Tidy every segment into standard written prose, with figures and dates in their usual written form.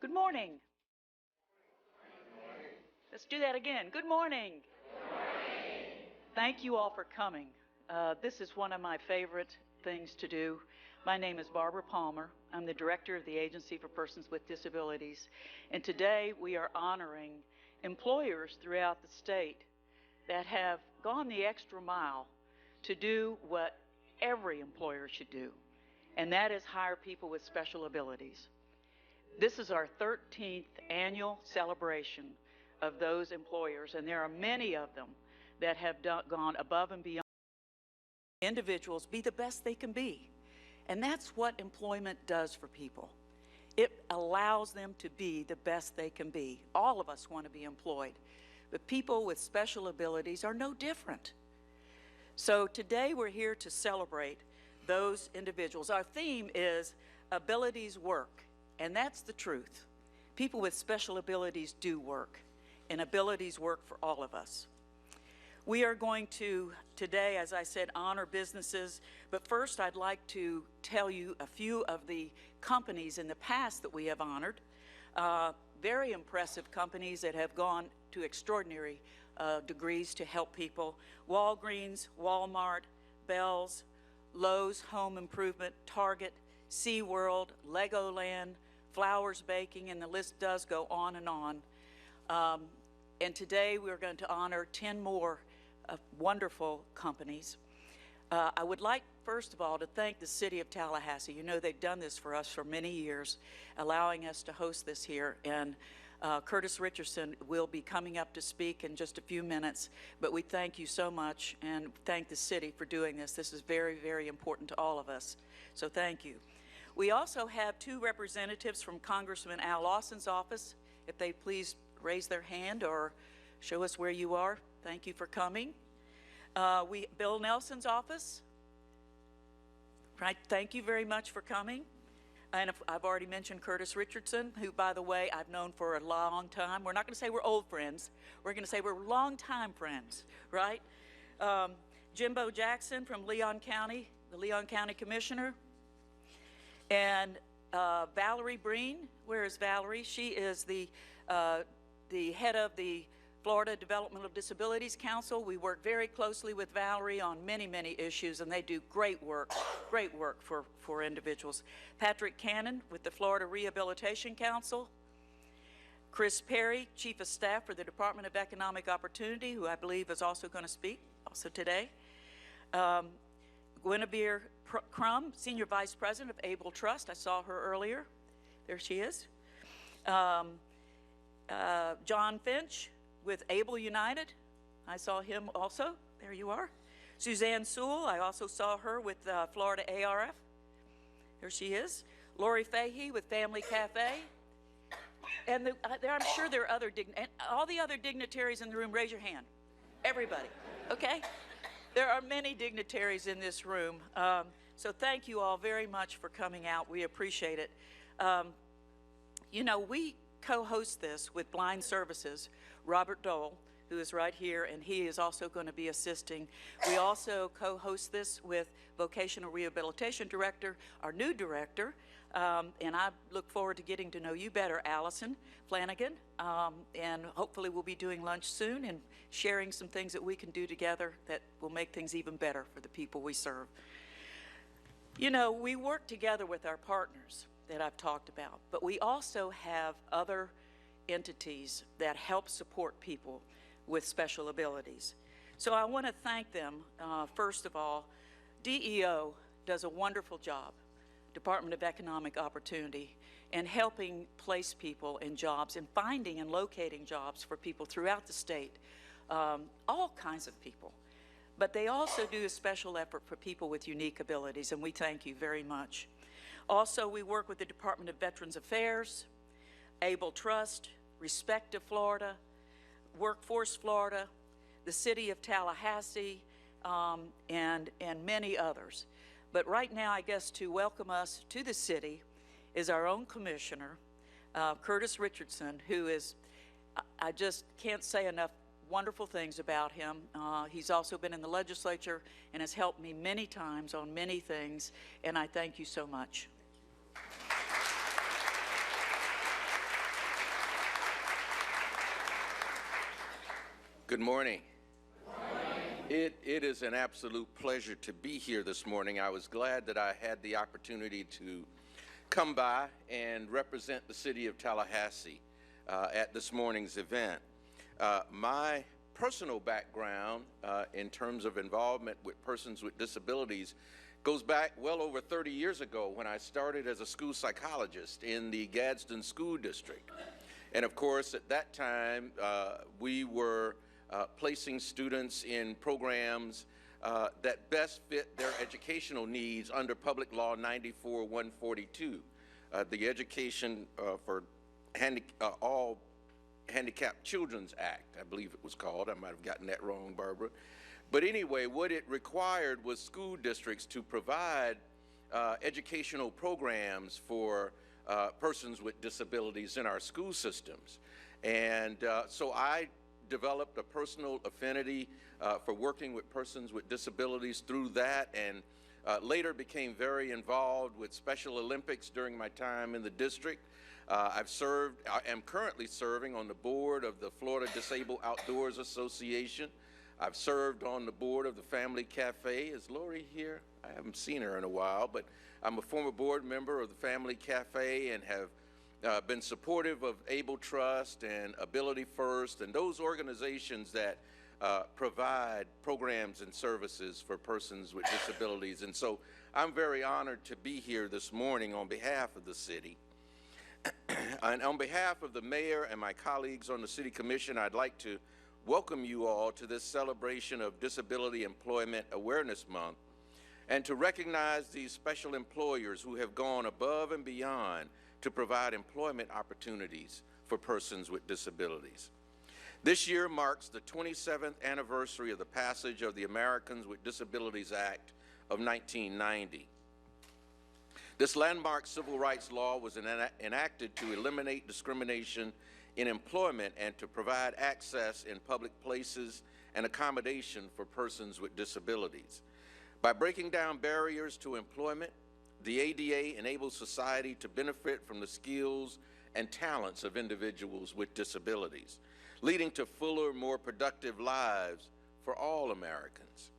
Good morning. Let's do that again. Good morning. Thank you all for coming. This is one of my favorite things to do. My name is Barbara Palmer. I'm the director of the Agency for Persons with Disabilities. And today we are honoring employers throughout the state that have gone the extra mile to do what every employer should do, and that is hire people with special abilities. This is our 13th annual celebration of those employers, and there are many of them that have gone above and beyond. Individuals be the best they can be, and that's what employment does for people. It allows them to be the best they can be. All of us want to be employed, but people with special abilities are no different. So today we're here to celebrate those individuals. Our theme is Abilities Work, and that's the truth. People with special abilities do work, and abilities work for all of us. We are going to today, as I said, honor businesses, but first I'd like to tell you a few of the companies in the past that we have honored. Very impressive companies that have gone to extraordinary degrees to help people. Walgreens, Walmart, Bell's, Lowe's Home Improvement, Target, SeaWorld, Legoland, Flowers Baking, and the list does go on and on. And today we're going to honor 10 more wonderful companies. I would like, first of all, to thank the City of Tallahassee. You know, they've done this for us for many years, allowing us to host this here. And Curtis Richardson will be coming up to speak in just a few minutes, but we thank you so much and thank the city for doing this. This is very, very important to all of us, so thank you. We also have two representatives from Congressman Al Lawson's office. If they please raise their hand or show us where you are. Thank you for coming. Bill Nelson's office. Right, thank you very much for coming. And I've already mentioned Curtis Richardson, who, by the way, I've known for a long time. We're not going to say we're old friends. We're going to say we're long-time friends, right? Jimbo Jackson from Leon County, the Leon County Commissioner. And Valerie Breen. Where is Valerie? She is the head of the Florida Developmental Disabilities Council. We work very closely with Valerie on many, many issues, and they do great work for individuals. Patrick Cannon with the Florida Rehabilitation Council. Chris Perry, Chief of Staff for the Department of Economic Opportunity, who I believe is also going to speak also today. Guinevere Crum, Senior Vice President of Able Trust. I saw her earlier. There she is. John Finch with Able United. I saw him also. There you are. Suzanne Sewell, I also saw her with Florida ARF. There she is. Lori Fahey with Family Cafe. And I'm sure there are other, all the other dignitaries in the room, raise your hand. Everybody, okay? There are many dignitaries in this room. So thank you all very much for coming out. We appreciate it. You know, we co-host this with Blind Services, Robert Dole, who is right here, and he is also going to be assisting. We also co-host this with Vocational Rehabilitation Director, our new director, and I look forward to getting to know you better, Allison Flanagan, and hopefully we'll be doing lunch soon and sharing some things that we can do together that will make things even better for the people we serve. You know, we work together with our partners that I've talked about, but we also have other entities that help support people with special abilities. So I want to thank them. First of all, DEO does a wonderful job, Department of Economic Opportunity, in helping place people in jobs and finding and locating jobs for people throughout the state, all kinds of people. But they also do a special effort for people with unique abilities, and we thank you very much. Also, we work with the Department of Veterans Affairs, Able Trust, Respect to Florida, Workforce Florida, the City of Tallahassee, and many others. But right now, I guess to welcome us to the city is our own commissioner, Curtis Richardson, who is, I just can't say enough wonderful things about him. He's also been in the legislature and has helped me many times on many things, and I thank you so much. Good morning. It is an absolute pleasure to be here this morning. I was glad that I had the opportunity to come by and represent the city of Tallahassee at this morning's event. My personal background in terms of involvement with persons with disabilities goes back well over 30 years ago when I started as a school psychologist in the Gadsden School District. And of course, at that time, we were placing students in programs that best fit their educational needs under Public Law 94-142, the Education for All Handicapped Children's Act, I believe it was called. I might have gotten that wrong, Barbara. But anyway, what it required was school districts to provide educational programs for persons with disabilities in our school systems. And so I developed a personal affinity for working with persons with disabilities through that, and later became very involved with Special Olympics during my time in the district. I am currently serving on the board of the Florida Disabled Outdoors Association. I've served on the board of the Family Cafe. Is Lori here? I haven't seen her in a while, but I'm a former board member of the Family Cafe and have been supportive of Able Trust and Ability First and those organizations that provide programs and services for persons with disabilities. And so I'm very honored to be here this morning on behalf of the city. And on behalf of the mayor and my colleagues on the City Commission, I'd like to welcome you all to this celebration of Disability Employment Awareness Month and to recognize these special employers who have gone above and beyond to provide employment opportunities for persons with disabilities. This year marks the 27th anniversary of the passage of the Americans with Disabilities Act of 1990. This landmark civil rights law was enacted to eliminate discrimination in employment and to provide access in public places and accommodation for persons with disabilities. By breaking down barriers to employment, the ADA enables society to benefit from the skills and talents of individuals with disabilities, leading to fuller, more productive lives for all Americans.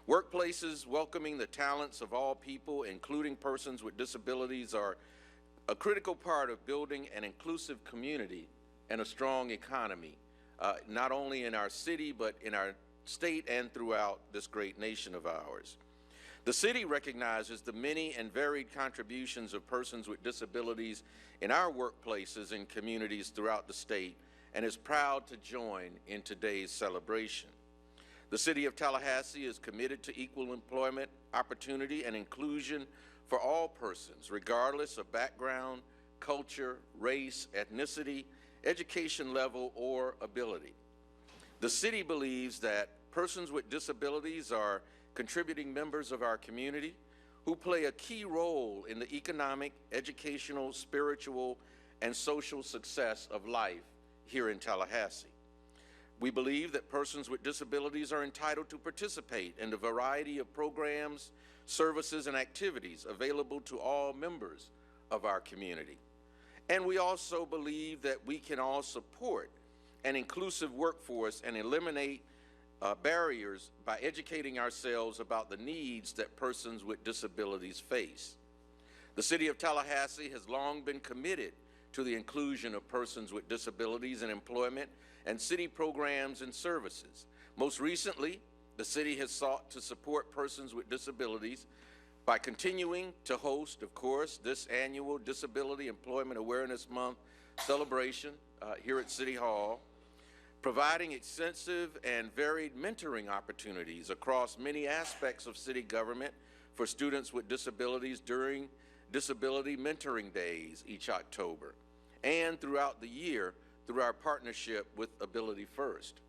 Workplaces welcoming the talents of all people, including persons with disabilities, are a critical part of building an inclusive community and a strong economy, not only in our city, but in our state and throughout this great nation of ours. The city recognizes the many and varied contributions of persons with disabilities in our workplaces and communities throughout the state and is proud to join in today's celebration. The City of Tallahassee is committed to equal employment, opportunity, and inclusion for all persons, regardless of background, culture, race, ethnicity, education level, or ability. The city believes that persons with disabilities are contributing members of our community who play a key role in the economic, educational, spiritual, and social success of life here in Tallahassee. We believe that persons with disabilities are entitled to participate in the variety of programs, services, and activities available to all members of our community. And we also believe that we can all support an inclusive workforce and eliminate barriers by educating ourselves about the needs that persons with disabilities face. The City of Tallahassee has long been committed to the inclusion of persons with disabilities in employment and city programs and services. Most recently, the city has sought to support persons with disabilities by continuing to host, of course, this annual Disability Employment Awareness Month celebration here at City Hall, providing extensive and varied mentoring opportunities across many aspects of city government for students with disabilities during Disability Mentoring Days each October, and throughout the year through our partnership with Ability First.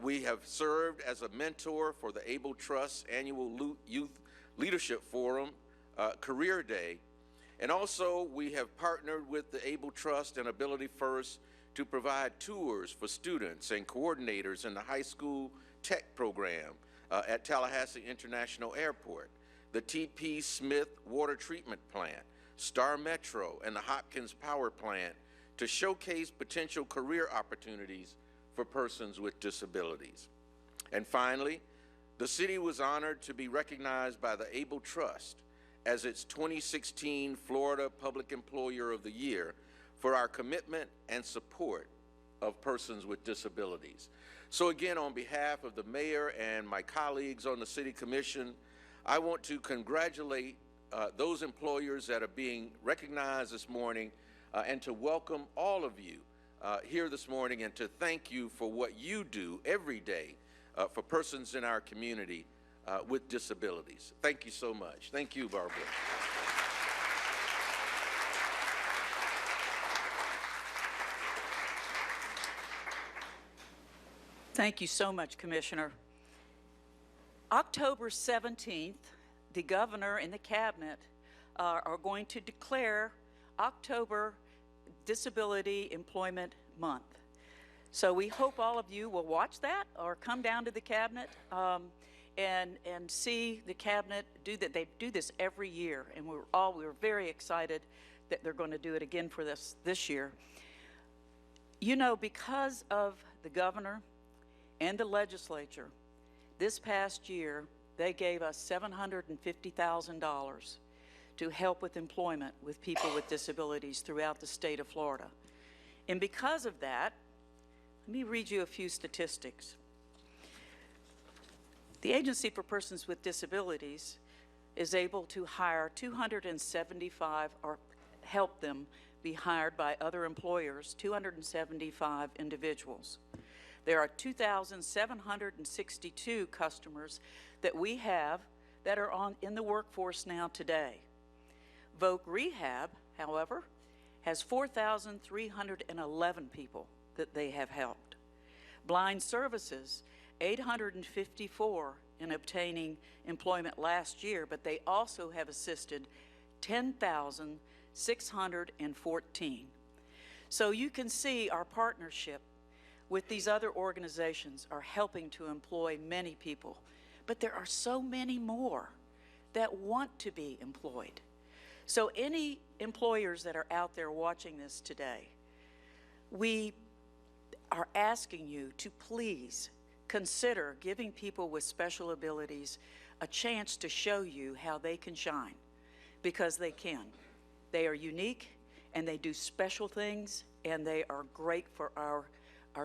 We have served as a mentor for the Able Trust Annual Youth Leadership Forum Career Day, and also we have partnered with the Able Trust and Ability First to provide tours for students and coordinators in the high school tech program at Tallahassee International Airport, the T.P. Smith Water Treatment Plant, Star Metro, and the Hopkins Power Plant to showcase potential career opportunities for persons with disabilities. And finally, the city was honored to be recognized by the Able Trust as its 2016 Florida Public Employer of the Year for our commitment and support of persons with disabilities. So again, on behalf of the mayor and my colleagues on the City Commission, I want to congratulate those employers that are being recognized this morning and to welcome all of you here this morning and to thank you for what you do every day for persons in our community with disabilities. Thank you so much. Thank you, Barbara. Thank you so much, Commissioner. October 17th, the governor and the cabinet are going to declare October Disability Employment Month. So we hope all of you will watch that or come down to the cabinet and see the cabinet do that. They do this every year, and we're very excited that they're going to do it again for this year. You know, because of the governor and the legislature, this past year they gave us $750,000 to help with employment with people with disabilities throughout the state of Florida. And because of that, let me read you a few statistics. The Agency for Persons with Disabilities is able to hire 275 or help them be hired by other employers, 275 individuals. There are 2,762 customers that we have that are in the workforce now today. Voc Rehab, however, has 4,311 people that they have helped. Blind Services, 854 in obtaining employment last year, but they also have assisted 10,614. So you can see our partnership with these other organizations are helping to employ many people, but there are so many more that want to be employed. So any employers that are out there watching this today, we are asking you to please consider giving people with special abilities a chance to show you how they can shine, because they can. They are unique and they do special things, and they are great for our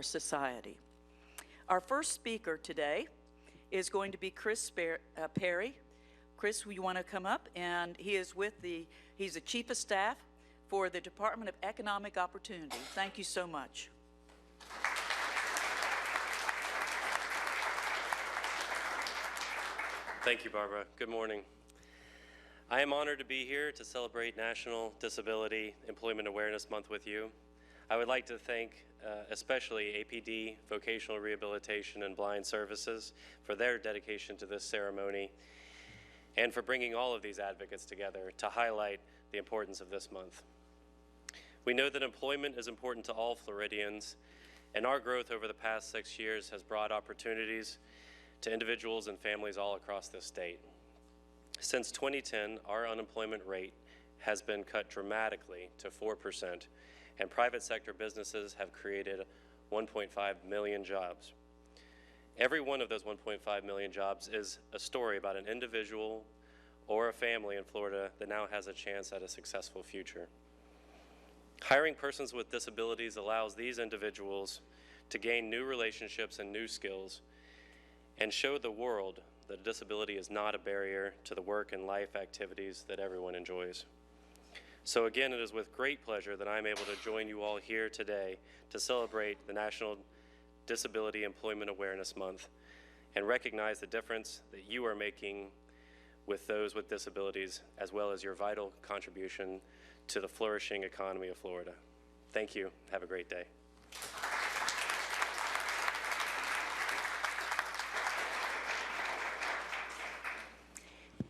society. Our first speaker today is going to be Chris Perry. Chris, you want to come up? And he is he's the Chief of Staff for the Department of Economic Opportunity. Thank you so much. Thank you, Barbara. Good morning. I am honored to be here to celebrate National Disability Employment Awareness Month with you. I would like to thank especially APD, Vocational Rehabilitation and Blind Services, for their dedication to this ceremony and for bringing all of these advocates together to highlight the importance of this month. We know that employment is important to all Floridians, and our growth over the past 6 years has brought opportunities to individuals and families all across this state. Since 2010, our unemployment rate has been cut dramatically to 4%, and private sector businesses have created 1.5 million jobs. Every one of those 1.5 million jobs is a story about an individual or a family in Florida that now has a chance at a successful future. Hiring persons with disabilities allows these individuals to gain new relationships and new skills and show the world that a disability is not a barrier to the work and life activities that everyone enjoys. So again, it is with great pleasure that I'm able to join you all here today to celebrate the National Disability Employment Awareness Month and recognize the difference that you are making with those with disabilities, as well as your vital contribution to the flourishing economy of Florida. Thank you. Have a great day.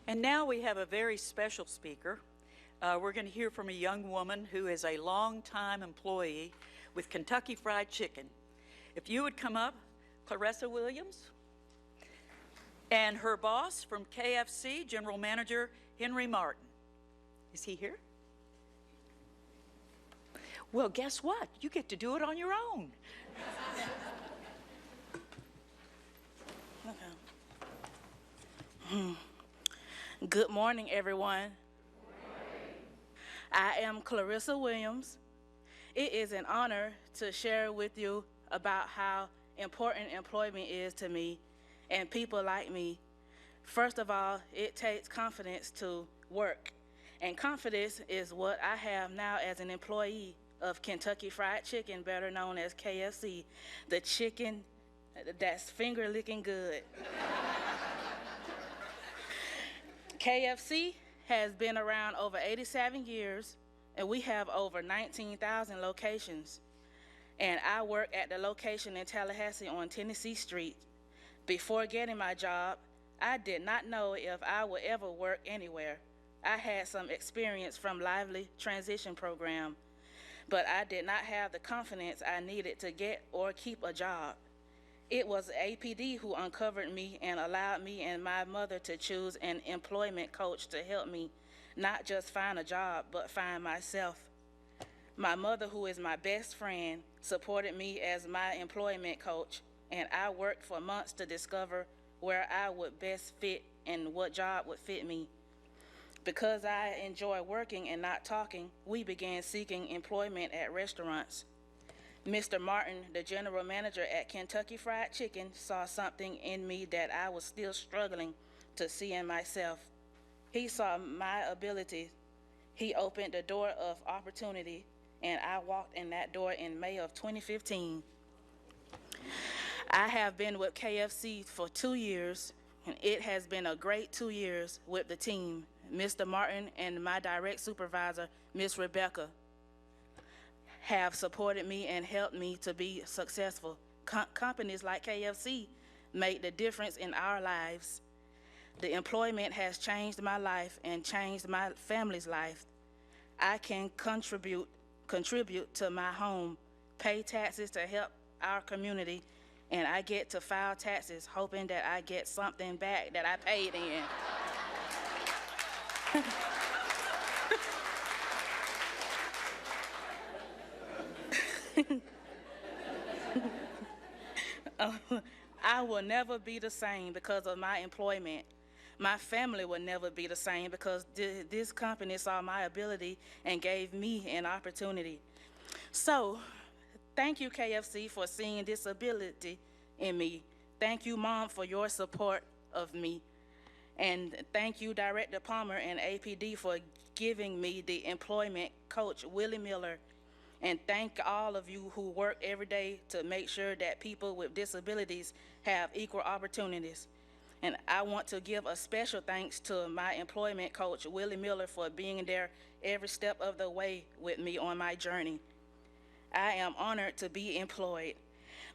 And now we have a very special speaker. We're going to hear from a young woman who is a longtime employee with Kentucky Fried Chicken. If you would come up, Clarissa Williams, and her boss from KFC, General Manager Henry Martin. Is he here? Well, guess what? You get to do it on your own. Good morning, everyone. I am Clarissa Williams. It is an honor to share with you about how important employment is to me and people like me. First of all, it takes confidence to work, and confidence is what I have now as an employee of Kentucky Fried Chicken, better known as KFC, the chicken that's finger-licking good. KFC has been around over 87 years, and we have over 19,000 locations. And I work at the location in Tallahassee on Tennessee Street. Before getting my job, I did not know if I would ever work anywhere. I had some experience from Lively Transition Program, but I did not have the confidence I needed to get or keep a job. It was APD who uncovered me and allowed me and my mother to choose an employment coach to help me not just find a job, but find myself. My mother, who is my best friend, supported me as my employment coach, and I worked for months to discover where I would best fit and what job would fit me. Because I enjoy working and not talking, we began seeking employment at restaurants. Mr. Martin, the general manager at Kentucky Fried Chicken, saw something in me that I was still struggling to see in myself. He saw my ability. He opened the door of opportunity, and I walked in that door in May of 2015. I have been with KFC for 2 years, and it has been a great 2 years with the team, Mr. Martin and my direct supervisor, Miss Rebecca, have supported me and helped me to be successful. Companies like KFC make the difference in our lives. The employment has changed my life and changed my family's life. I can contribute to my home, pay taxes to help our community, and I get to file taxes hoping that I get something back that I paid in. I will never be the same because of my employment. My family will never be the same because this company saw my ability and gave me an opportunity. So, thank you, KFC, for seeing this ability in me. Thank you, Mom, for your support of me. And thank you, Director Palmer and APD, for giving me the employment coach, Willie Miller. And thank all of you who work every day to make sure that people with disabilities have equal opportunities. And I want to give a special thanks to my employment coach, Willie Miller, for being there every step of the way with me on my journey. I am honored to be employed.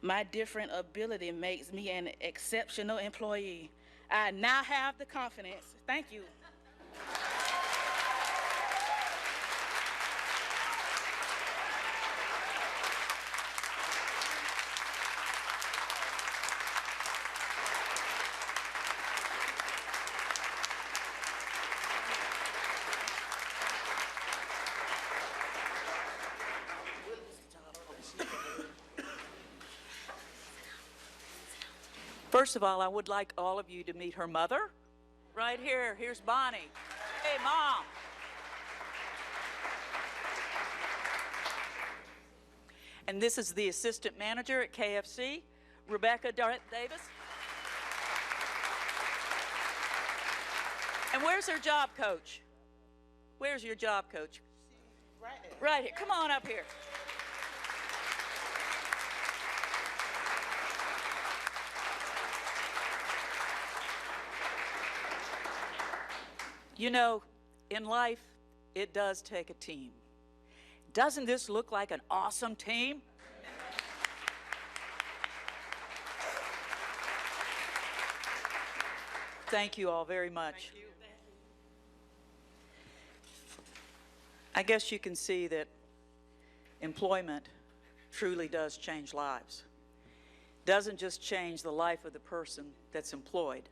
My different ability makes me an exceptional employee. I now have the confidence. Thank you. First of all, I would like all of you to meet her mother. Right here. Here's Bonnie. Hey, Mom. And this is the assistant manager at KFC, Rebecca Davis. And where's her job coach? Where's your job coach? Right there. Right here. Come on up here. You know, in life, it does take a team. Doesn't this look like an awesome team? Thank you all very much. Thank you. I guess you can see that employment truly does change lives. Doesn't just change the life of the person that's employed.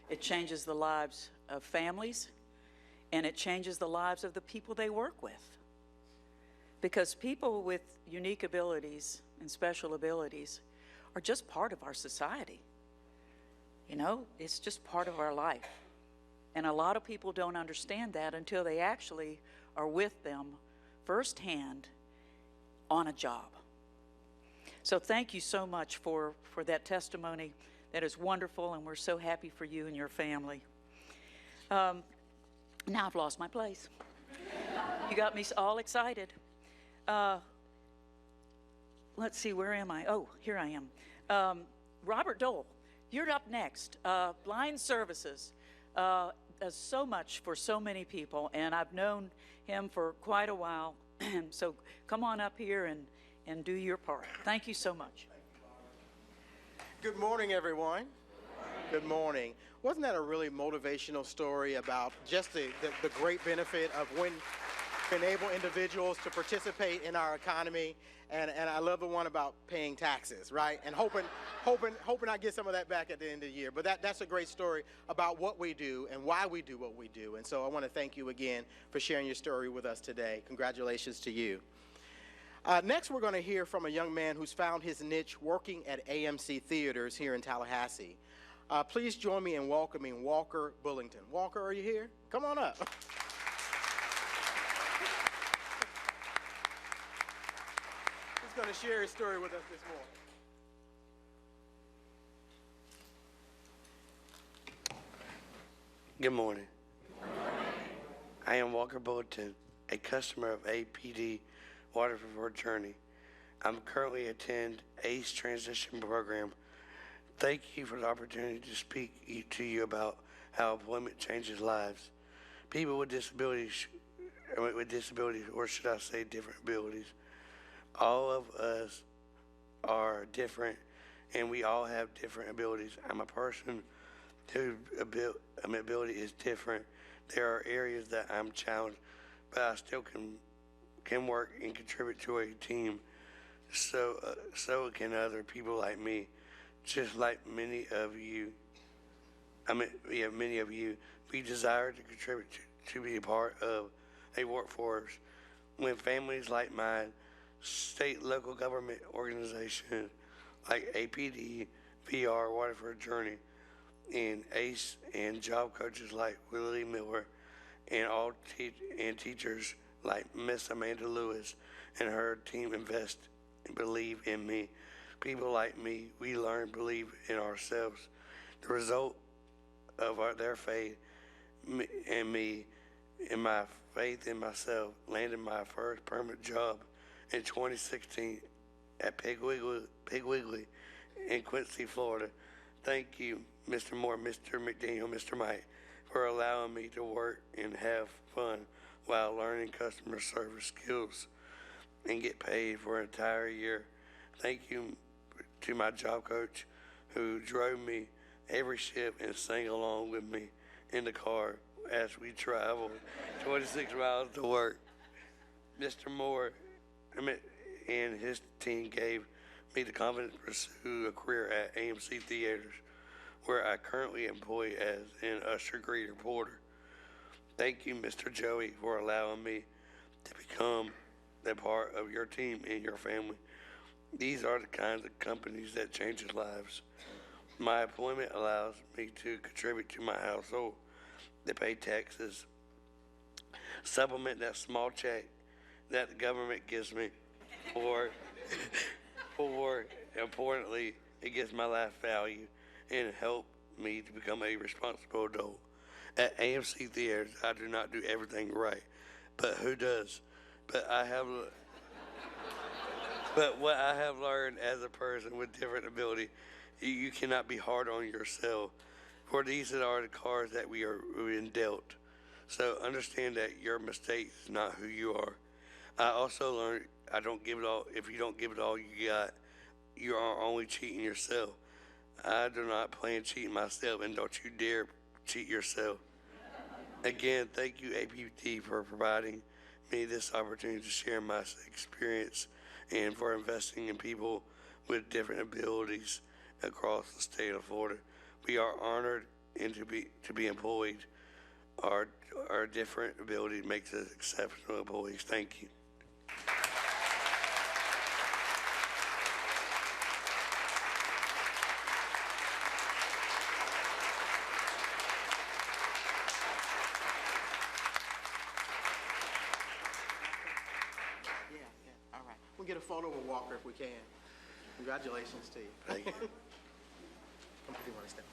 It changes the lives of families, and it changes the lives of the people they work with. Because people with unique abilities and special abilities are just part of our society. You know, it's just part of our life. And a lot of people don't understand that until they actually are with them firsthand on a job. So thank you so much for that testimony. That is wonderful, and we're so happy for you and your family. Now I've lost my place. You got me all excited. Let's see, where am I? Oh, here I am. Robert Dole, you're up next. Blind Services does so much for so many people, and I've known him for quite a while. So come on up here and do your part. Thank you so much. Good morning, everyone. Good morning. Wasn't that a really motivational story about just the great benefit of when enable individuals to participate in our economy? And I love the one about paying taxes, right? And hoping I get some of that back at the end of the year. But that's a great story about what we do and why we do what we do. And so I want to thank you again for sharing your story with us today. Congratulations to you. Next, we're going to hear from a young man who's found his niche working at AMC Theaters here in Tallahassee. Please join me in welcoming Walker Bullington. Walker, are you here? Come on up. He's going to share his story with us this morning. Good morning. I am Walker Bullington, a customer of APD Waterford Journey. I'm currently attend ACE Transition Program. Thank you for the opportunity to speak to you about how employment changes lives. People with disabilities, or should I say different abilities, all of us are different, and we all have different abilities. I'm a person whose ability is different. There are areas that I'm challenged, but I still can work and contribute to a team. So can other people like me, just like many of you. Many of you. We desire to contribute to be a part of a workforce. When families like mine, state local government organizations like APD, VR, Waterford Journey, and ACE, and job coaches like Willie Miller, and and teachers like Miss Amanda Lewis and her team invest and believe in me. People like me, we learn, believe in ourselves. The result of their faith in me and my faith in myself landed my first permanent job in 2016 at Pig Wiggly in Quincy, Florida. Thank you, Mr. Moore, Mr. McDaniel, Mr. Mike, for allowing me to work and have fun while learning customer service skills and get paid for an entire year. Thank you to my job coach who drove me every shift and sang along with me in the car as we traveled 26 miles to work. Mr. Moore and his team gave me the confidence to pursue a career at AMC Theaters, where I currently employ as an usher greeter porter. Thank you, Mr. Joey, for allowing me to become a part of your team and your family. These are the kinds of companies that change lives. My employment allows me to contribute to my household, to pay taxes, supplement that small check that the government gives me, or importantly, it gives my life value and help me to become a responsible adult. At AMC Theaters, I do not do everything right, but who does? But what I have learned as a person with different ability, you cannot be hard on yourself, for these are the cards that we've been dealt. So understand that your mistakes is not who you are. I also learned I don't give it all. If you don't give it all you got, you are only cheating yourself. I do not plan cheating myself, and don't you dare cheat yourself. Again, thank you, APT, for providing me this opportunity to share my experience and for investing in people with different abilities across the state of Florida. We are honored and to be employed. Our different ability makes us exceptional employees. Thank you. get a photo with Walker if we can. Congratulations to you. Thank you. Come if you want to step.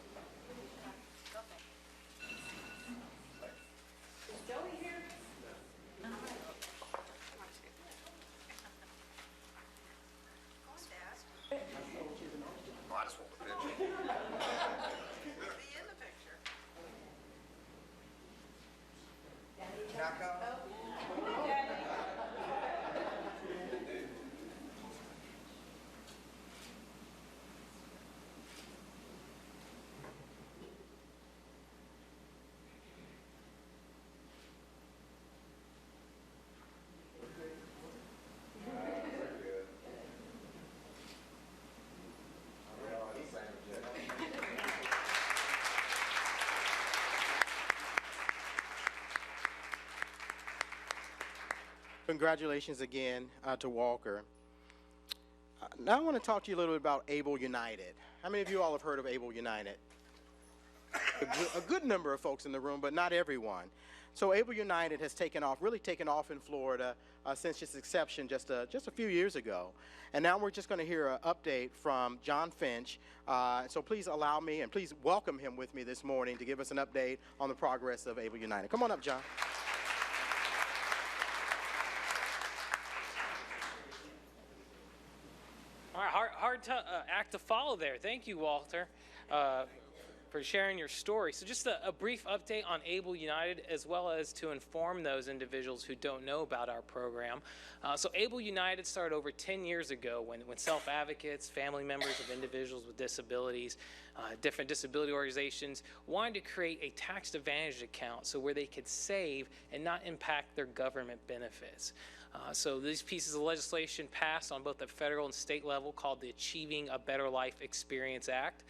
Congratulations again to Walker. Now I want to talk to you a little bit about Able United. How many of you all have heard of Able United? A good number of folks in the room, but not everyone. So Able United has really taken off in Florida since its inception just a few years ago. And now we're just going to hear an update from John Finch. So please allow me and please welcome him with me this morning to give us an update on the progress of Able United. Come on up, John. All right, hard act to follow there. Thank you, Walter, for sharing your story. So just a brief update on Able United, as well as to inform those individuals who don't know about our program. So Able United started over 10 years ago when self-advocates, family members of individuals with disabilities, different disability organizations wanted to create a tax-advantaged account so where they could save and not impact their government benefits. So these pieces of legislation passed on both the federal and state level called the Achieving a Better Life Experience Act,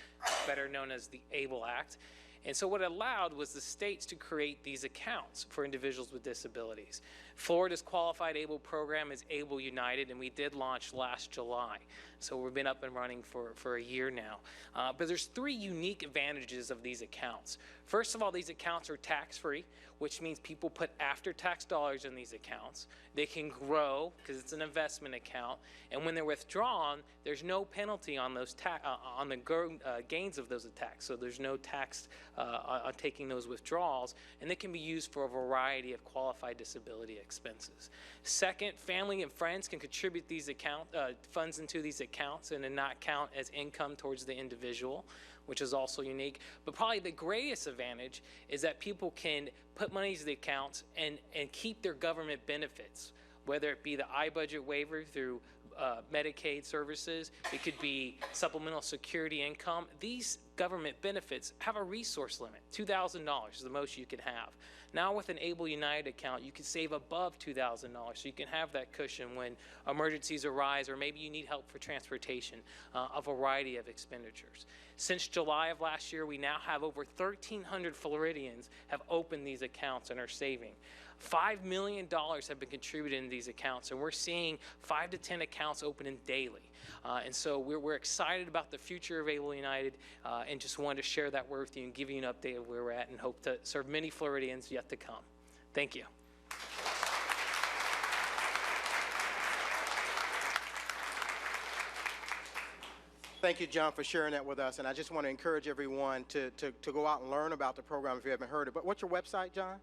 better known as the ABLE Act. And so what it allowed was the states to create these accounts for individuals with disabilities. Florida's qualified ABLE program is Able United, and we did launch last July. So we've been up and running for a year now. But there's three unique advantages of these accounts. First of all, these accounts are tax-free, which means people put after-tax dollars in these accounts. They can grow because it's an investment account, and when they're withdrawn, there's no penalty on those on the gains of those attacks. So there's no tax on taking those withdrawals, and they can be used for a variety of qualified disability expenses. Second, family and friends can contribute these funds into these accounts and then not count as income towards the individual, which is also unique. But probably the greatest advantage is that people can put money into the accounts and keep their government benefits, whether it be the iBudget waiver through Medicaid services, it could be supplemental security income. These government benefits have a resource limit. $2,000 is the most you can have. Now with an Able United account, you can save above $2,000, so you can have that cushion when emergencies arise, or maybe you need help for transportation, a variety of expenditures. Since July of last year, we now have over 1,300 Floridians have opened these accounts and are saving. $5 million have been contributed in these accounts, and we're seeing 5 to 10 accounts opening daily. And so we're excited about the future of Able United, and just wanted to share that word with you and give you an update of where we're at, and hope to serve many Floridians yet to come. Thank you. Thank you, John, for sharing that with us. And I just want to encourage everyone to go out and learn about the program if you haven't heard it. But what's your website, John?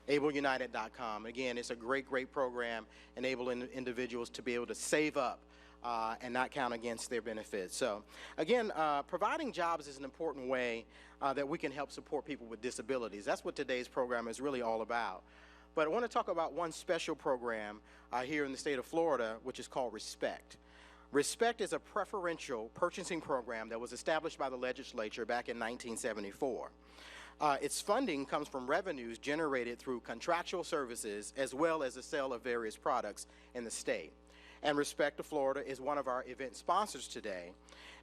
AbleUnited.com. Again, it's a great program enabling individuals to be able to save up and not count against their benefits. So again, providing jobs is an important way that we can help support people with disabilities. That's what today's program is really all about. But I want to talk about one special program here in the state of Florida, which is called Respect. Respect is a preferential purchasing program that was established by the legislature back in 1974. Its funding comes from revenues generated through contractual services as well as the sale of various products in the state. And Respect of Florida is one of our event sponsors today.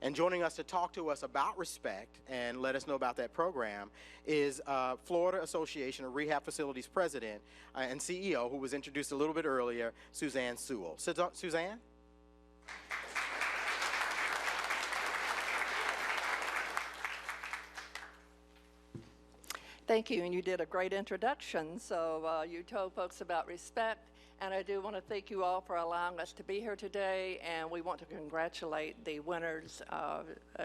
And joining us to talk to us about Respect and let us know about that program is Florida Association of Rehab Facilities President and CEO, who was introduced a little bit earlier, Suzanne Sewell. Suzanne? Thank you, and you did a great introduction. So you told folks about Respect, And I do want to thank you all for allowing us to be here today, and we want to congratulate the winners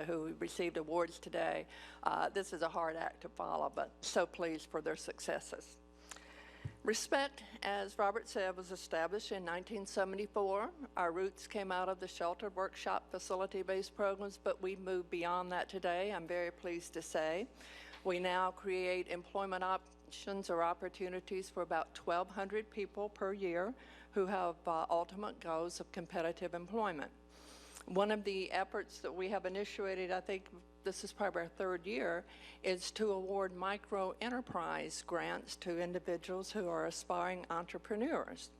who received awards today. This is a hard act to follow, but so pleased for their successes. Respect, as Robert said, was established in 1974. Our roots came out of the sheltered workshop facility-based programs, but we've moved beyond that today, I'm very pleased to say. We now create employment options or opportunities for about 1,200 people per year who have ultimate goals of competitive employment. One of the efforts that we have initiated, I think this is probably our third year, is to award micro enterprise grants to individuals who are aspiring entrepreneurs.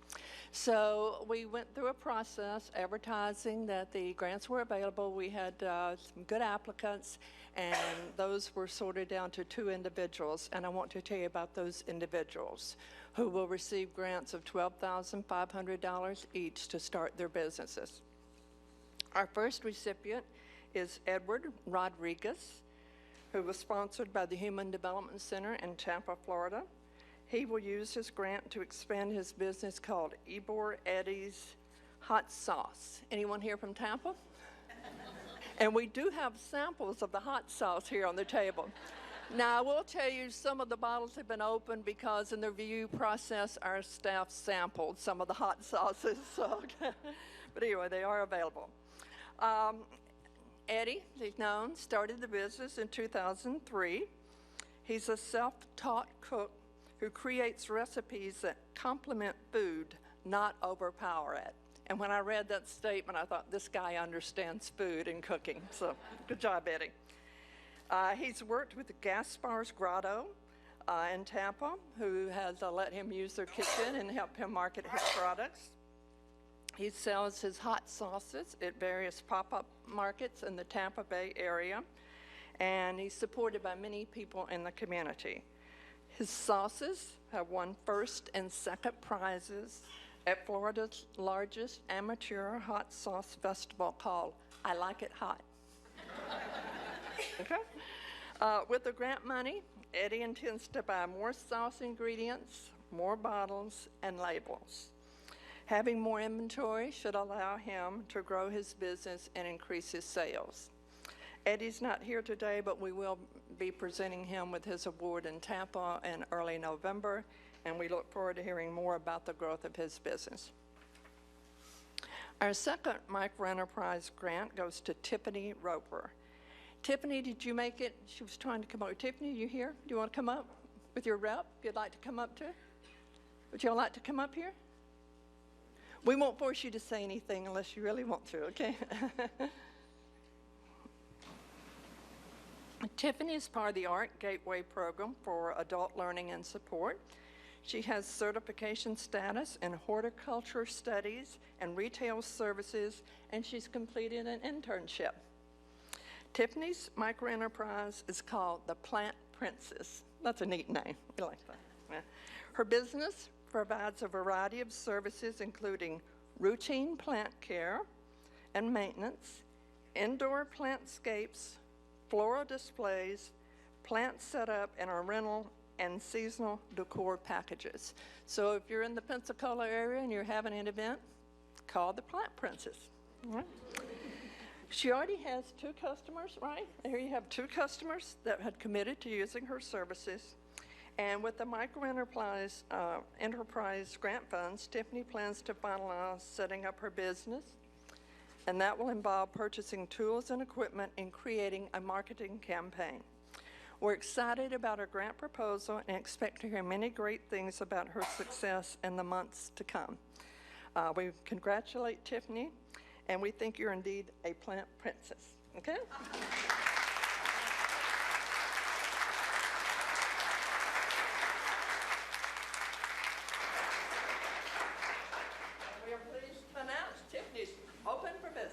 So we went through a process advertising that the grants were available. We had some good applicants, and those were sorted down to 2 individuals. And I want to tell you about those individuals who will receive grants of $12,500 each to start their businesses. Our first recipient is Edward Rodriguez, who was sponsored by the Human Development Center in Tampa, Florida. He will use his grant to expand his business called Ebor Eddie's Hot Sauce. Anyone here from Tampa? And we do have samples of the hot sauce here on the table. Now, I will tell you some of the bottles have been opened because in the review process, our staff sampled some of the hot sauces. So, but anyway, they are available. Eddie, he's known, started the business in 2003. He's a self-taught cook who creates recipes that complement food, not overpower it. And when I read that statement, I thought, this guy understands food and cooking. So good job, Eddie. He's worked with Gaspar's Grotto in Tampa, who has let him use their kitchen and help him market his products. He sells his hot sauces at various pop-up markets in the Tampa Bay area, and he's supported by many people in the community. His sauces have won first and second prizes at Florida's largest amateur hot sauce festival called I Like It Hot. Okay? With the grant money, Eddie intends to buy more sauce ingredients, more bottles, and labels. Having more inventory should allow him to grow his business and increase his sales. Eddie's not here today, but we will be presenting him with his award in Tampa in early November, and we look forward to hearing more about the growth of his business. Our second microenterprise grant goes to Tiffany Roper. Tiffany, did you make it? She was trying to come up. Tiffany, you here? Do you want to come up with your rep? If you'd like to come up too? Would you all like to come up here? We won't force you to say anything unless you really want to, okay? Tiffany is part of the Art Gateway program for adult learning and support. She has certification status in horticulture studies and retail services, and she's completed an internship. Tiffany's microenterprise is called the Plant Princess. That's a neat name. You like that? Yeah. Her business provides a variety of services, including routine plant care and maintenance, indoor plantscapes, floral displays, plant setup, and a rental and seasonal decor packages. So if you're in the Pensacola area and you're having an event, call the Plant Princess. All right. She already has 2 customers, right? Here you have 2 customers that had committed to using her services. And with the microenterprise enterprise grant funds, Tiffany plans to finalize setting up her business, and that will involve purchasing tools and equipment and creating a marketing campaign. We're excited about her grant proposal and expect to hear many great things about her success in the months to come. We congratulate Tiffany, and we think you're indeed a plant princess. Okay? We are pleased to announce Tiffany's open for business.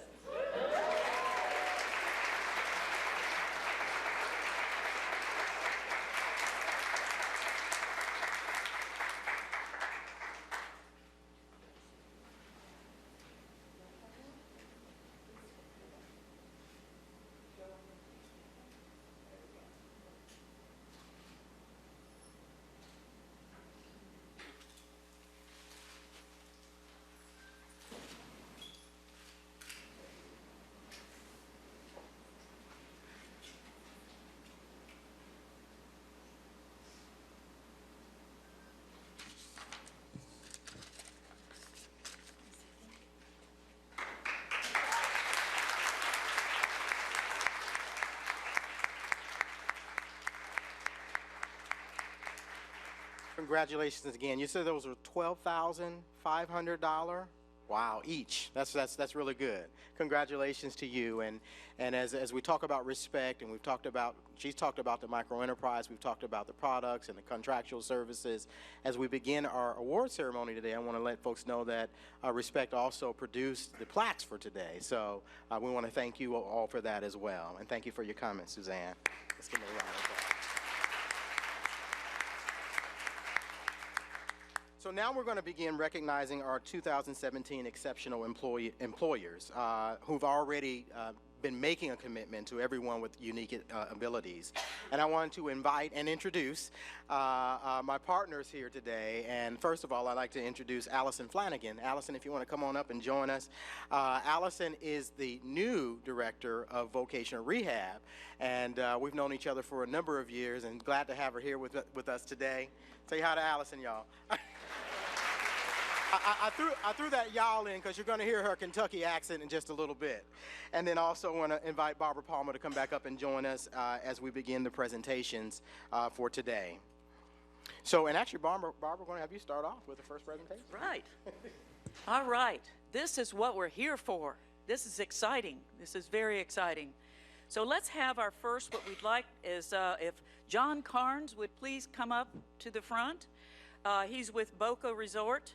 Congratulations again. You said those were $12,500. Wow, each. That's really good. Congratulations to you. And as we talk about respect, and she's talked about the micro enterprise, we've talked about the products and the contractual services. As we begin our award ceremony today, I want to let folks know that Respect also produced the plaques for today. So we want to thank you all for that as well. And thank you for your comments, Suzanne. Let's give her a round of applause. So now we're going to begin recognizing our 2017 exceptional employers who've already been making a commitment to everyone with unique abilities. And I want to invite and introduce my partners here today. And first of all, I'd like to introduce Allison Flanagan. Allison, if you want to come on up and join us. Allison is the new director of vocational rehab. And we've known each other for a number of years, and glad to have her here with us today. Say hi to Allison, y'all. I threw that y'all in because you're going to hear her Kentucky accent in just a little bit. And then also want to invite Barbara Palmer to come back up and join us as we begin the presentations for today. So, and actually, Barbara, we're going to have you start off with the first presentation. Right. All right. This is what we're here for. This is exciting. This is very exciting. So let's have our first, what we'd like is if John Carnes would please come up to the front. He's with Boca Resort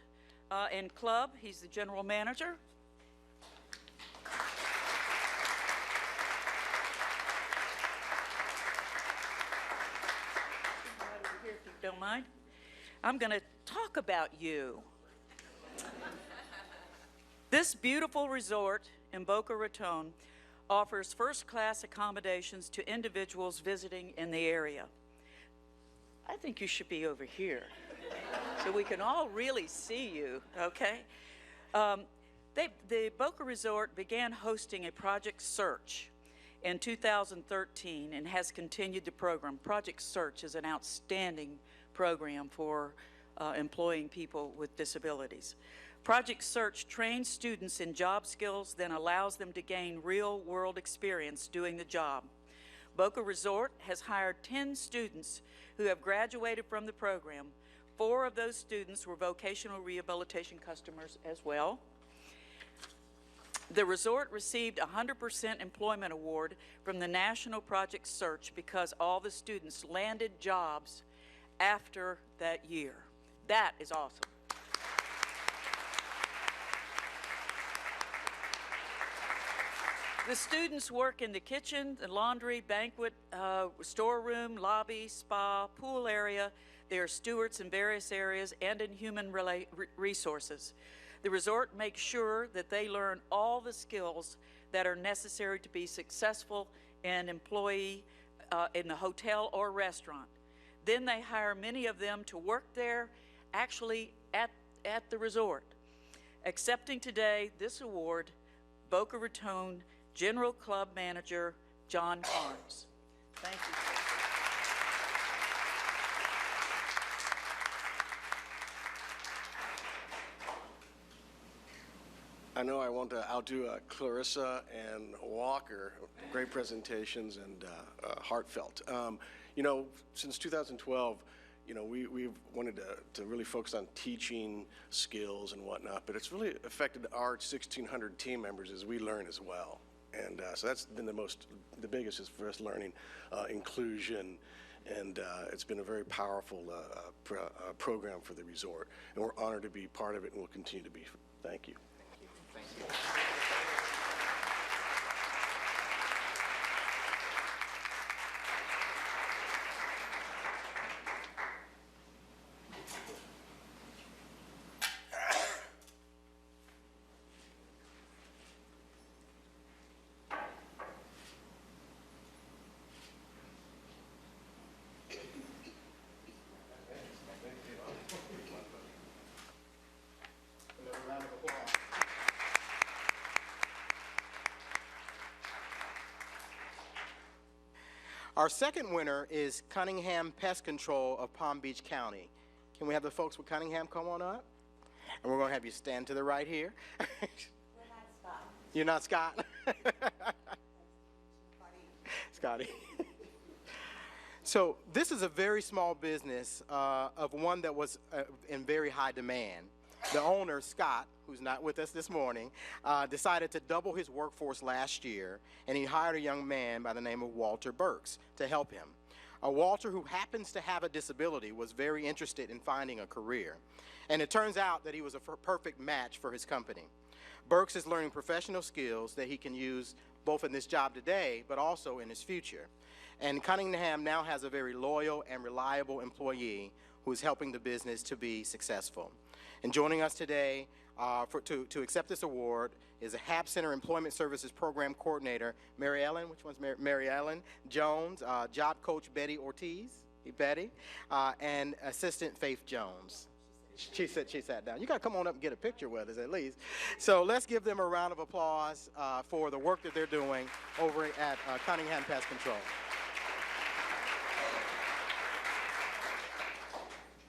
and Club. He's the general manager. Right over here, if you don't mind. I'm going to talk about you. This beautiful resort in Boca Raton offers first-class accommodations to individuals visiting in the area. I think you should be over here so we can all really see you, okay? The Boca Resort began hosting a Project Search in 2013 and has continued the program. Project Search is an outstanding program for employing people with disabilities. Project Search trains students in job skills, then allows them to gain real-world experience doing the job. Boca Resort has hired 10 students who have graduated from the program. 4 of those students were vocational rehabilitation customers as well. The resort received a 100% employment award from the National Project Search because all the students landed jobs after that year. That is awesome. The students work in the kitchen, the laundry, banquet, storeroom, lobby, spa, pool area. They are stewards in various areas and in human resources. The resort makes sure that they learn all the skills that are necessary to be successful in employee in the hotel or restaurant. Then they hire many of them to work there, actually at the resort. Accepting today this award, Boca Raton General Club Manager John Carnes. Thank you. I know I want to outdo Clarissa and Walker. Great presentations and heartfelt. You know, since 2012, you know, we've wanted to really focus on teaching skills and whatnot, but it's really affected our 1,600 team members as we learn as well. And so that's been the biggest is for us learning inclusion, and it's been a very powerful program for the resort, and we're honored to be part of it, and we'll continue to be. Thank you. Thank you. Our second winner is Cunningham Pest Control of Palm Beach County. Can we have the folks with Cunningham come on up? And we're going to have you stand to the right here. We're not Scott. You're not Scott? Scotty. So this is a very small business of one that was in very high demand. The owner, Scott, who's not with us this morning, decided to double his workforce last year, and he hired a young man by the name of Walter Burks to help him. Walter, who happens to have a disability, was very interested in finding a career, and it turns out that he was a perfect match for his company. Burks is learning professional skills that he can use both in this job today, but also in his future. And Cunningham now has a very loyal and reliable employee who is helping the business to be successful. And joining us today to accept this award is a HAB Center Employment Services Program Coordinator, Mary Ellen, which one's Mary Ellen Jones, Job Coach Betty Ortiz, and Assistant Faith Jones. She sat down. You got to come on up and get a picture with us at least. So let's give them a round of applause for the work that they're doing over at Cunningham Pest Control.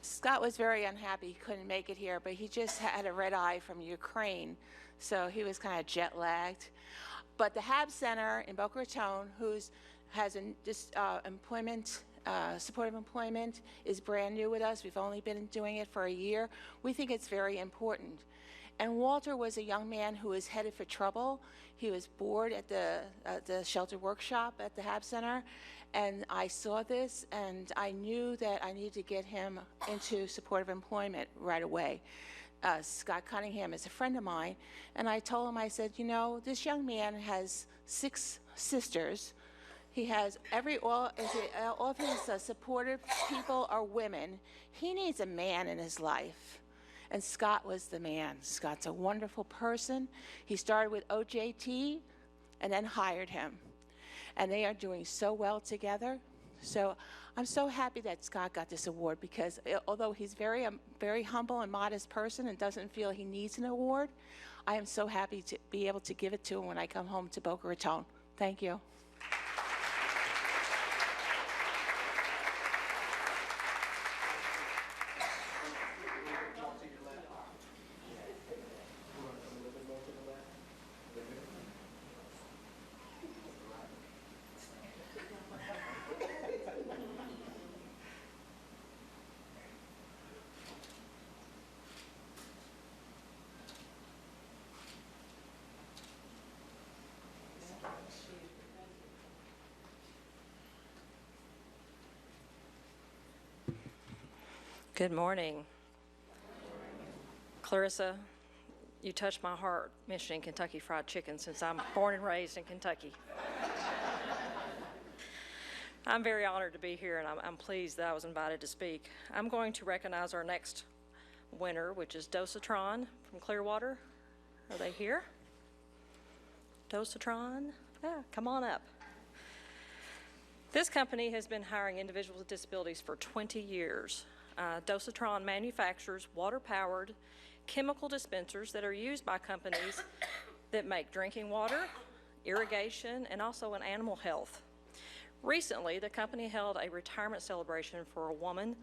Scott was very unhappy he couldn't make it here, but he just had a red eye from Ukraine, so he was kind of jet lagged. But the HAB Center in Boca Raton, has supportive employment, is brand new with us. We've only been doing it for a year. We think it's very important. And Walter was a young man who was headed for trouble. He was bored at the shelter workshop at the HAB Center, and I saw this, and I knew that I needed to get him into supportive employment right away. Scott Cunningham is a friend of mine, and I told him, I said, you know, this young man has 6 sisters. He has all of his supportive people are women. He needs a man in his life. And Scott was the man. Scott's a wonderful person. He started with OJT and then hired him. And they are doing so well together. So I'm so happy that Scott got this award, because although he's very humble and modest person and doesn't feel he needs an award, I am so happy to be able to give it to him when I come home to Boca Raton. Thank you. Good morning. Clarissa, you touched my heart mentioning Kentucky Fried Chicken, since I'm born and raised in Kentucky. I'm very honored to be here, and I'm pleased that I was invited to speak. I'm going to recognize our next winner, which is Dosatron from Clearwater. Are they here? Dosatron? Yeah, come on up. This company has been hiring individuals with disabilities for 20 years. Dosatron manufactures water-powered chemical dispensers that are used by companies that make drinking water, irrigation, and also in animal health. Recently, the company held a retirement celebration for a woman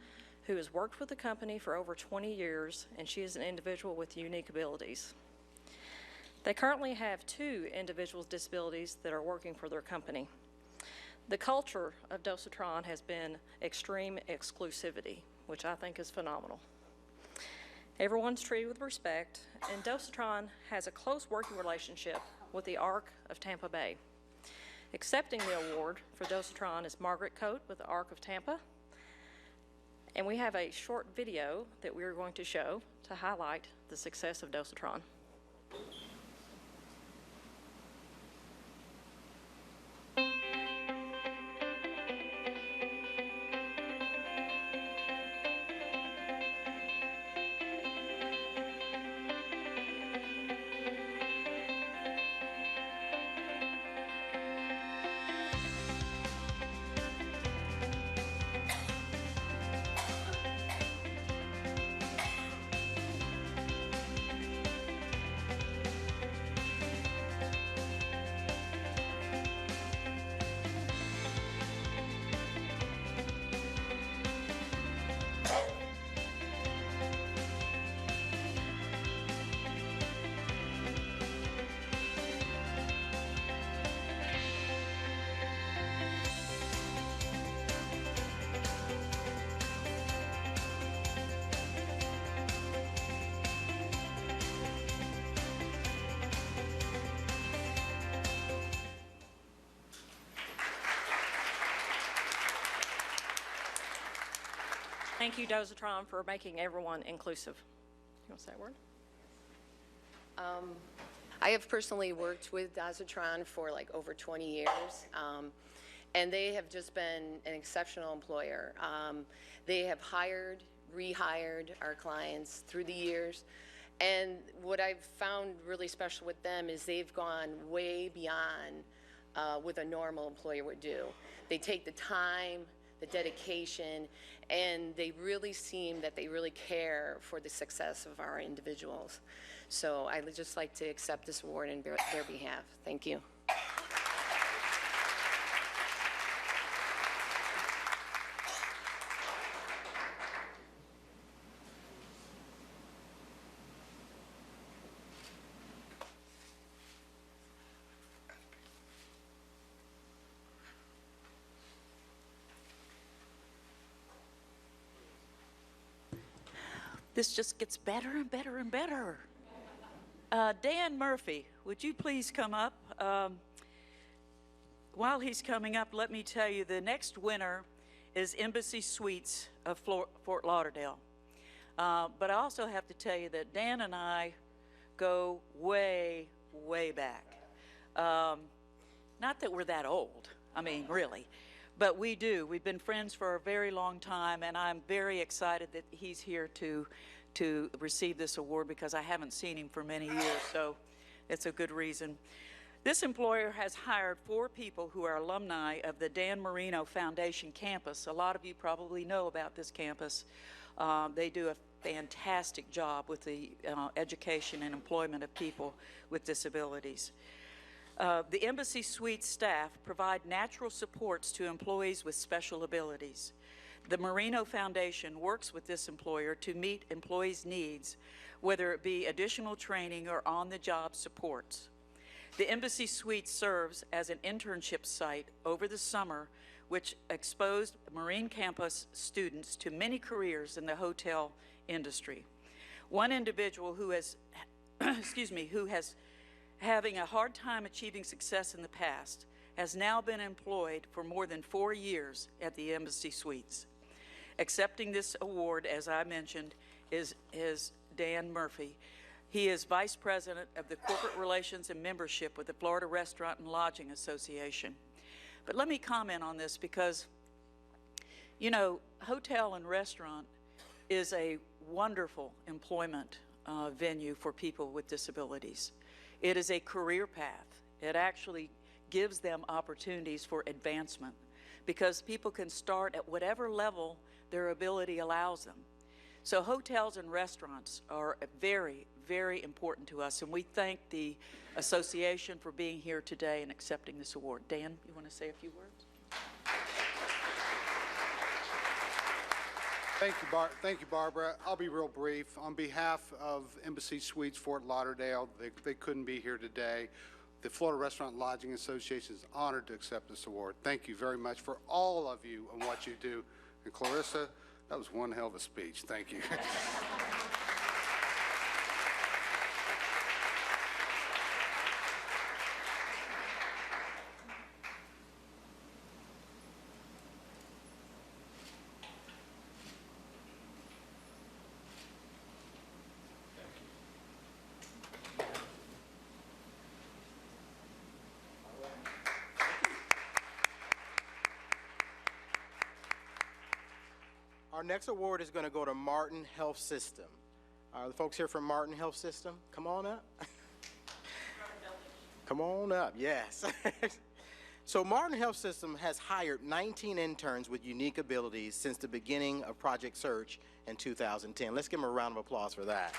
who has worked with the company for over 20 years, and she is an individual with unique abilities. They currently have 2 individuals with disabilities that are working for their company. The culture of Dosatron has been extreme exclusivity, which I think is phenomenal. Everyone's treated with respect, and Dosatron has a close working relationship with the ARC of Tampa Bay. Accepting the award for Dosatron is Margaret Coate with the ARC of Tampa, and we have a short video that we are going to show to highlight the success of Dosatron. Thank you, Dozatron, for making everyone inclusive. You want to say a word? I have personally worked with Dozatron for like over 20 years, and they have just been an exceptional employer. They have hired, rehired our clients through the years, and what I've found really special with them is they've gone way beyond what a normal employer would do. They take the time, the dedication, and they really seem that they really care for the success of our individuals. So I would just like to accept this award on their behalf. Thank you. This just gets better and better and better. Dan Murphy, would you please come up? While he's coming up, let me tell you the next winner is Embassy Suites of Fort Lauderdale. But I also have to tell you that Dan and I go way, way back. Not that we're that old, I mean, really. But we do. We've been friends for a very long time, and I'm very excited that he's here to receive this award because I haven't seen him for many years, so it's a good reason. This employer has hired 4 people who are alumni of the Dan Marino Foundation campus. A lot of you probably know about this campus. They do a fantastic job with the education and employment of people with disabilities. The Embassy Suites staff provide natural supports to employees with special abilities. The Marino Foundation works with this employer to meet employees' needs, whether it be additional training or on-the-job supports. The Embassy Suites serves as an internship site over the summer, which exposed Marine campus students to many careers in the hotel industry. One individual who has, who has having a hard time achieving success in the past, has now been employed for more than 4 years at the Embassy Suites. Accepting this award, as I mentioned, is Dan Murphy. He is Vice President of the Corporate Relations and Membership with the Florida Restaurant and Lodging Association. But let me comment on this because, you know, hotel and restaurant is a wonderful employment venue for people with disabilities. It is a career path. It actually gives them opportunities for advancement because people can start at whatever level their ability allows them. So hotels and restaurants are very, very important to us, and we thank the association for being here today and accepting this award. Dan, you want to say a few words? Thank you, Barbara. I'll be real brief. On behalf of Embassy Suites Fort Lauderdale, they couldn't be here today. The Florida Restaurant and Lodging Association is honored to accept this award. Thank you very much for all of you and what you do. And Clarissa, that was one hell of a speech. Thank you. Our next award is going to go to Martin Health System. The folks here from Martin Health System, come on up. Come on up, yes. So Martin Health System has hired 19 interns with unique abilities since the beginning of Project Search in 2010. Let's give them a round of applause for that.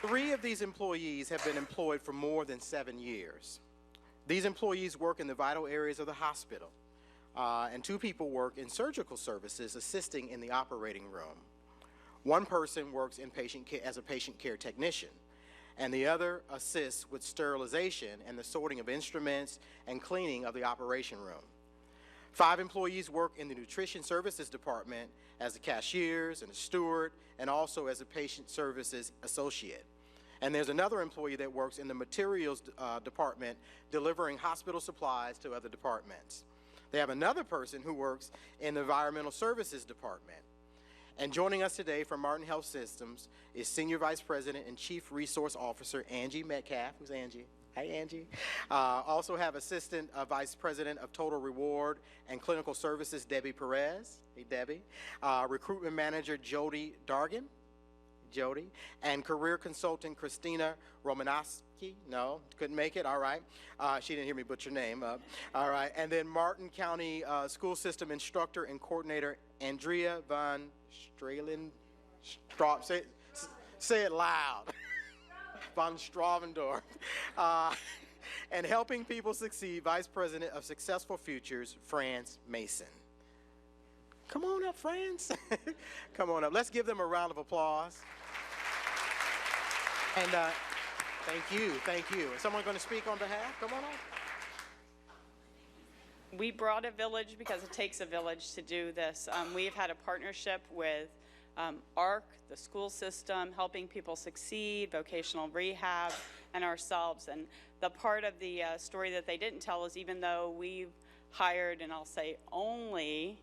Three of these employees have been employed for more than 7 years. These employees work in the vital areas of the hospital, and 2 people work in surgical services assisting in the operating room. 1 person works in as a patient care technician, and the other assists with sterilization and the sorting of instruments and cleaning of the operation room. 5 employees work in the nutrition services department as the cashiers and a steward, and also as a patient services associate. And there's another employee that works in the materials department delivering hospital supplies to other departments. They have another person who works in the Environmental Services Department. And joining us today from Martin Health Systems is Senior Vice President and Chief Resource Officer Angie Metcalf. Who's Angie? Hi, Angie. Also have Assistant Vice President of Total Reward and Clinical Services, Debbie Perez. Hey, Debbie. Recruitment Manager, Jody Dargan. Jody. And Career Consultant, Christina Romanowski. No, couldn't make it. All right. She didn't hear me butcher your name up. All right. And then Martin County School System Instructor and Coordinator, Andrea Von Stralen. Say it loud. Von Stravendorf. And Helping People Succeed, Vice President of Successful Futures, Franz Mason. Come on up, Franz. Come on up. Let's give them a round of applause. And thank you. Is someone going to speak on behalf? Come on up. We brought a village because it takes a village to do this. We've had a partnership with ARC, the school system, Helping People Succeed, vocational rehab, and ourselves. And the part of the story that they didn't tell is even though we've hired, and I'll say only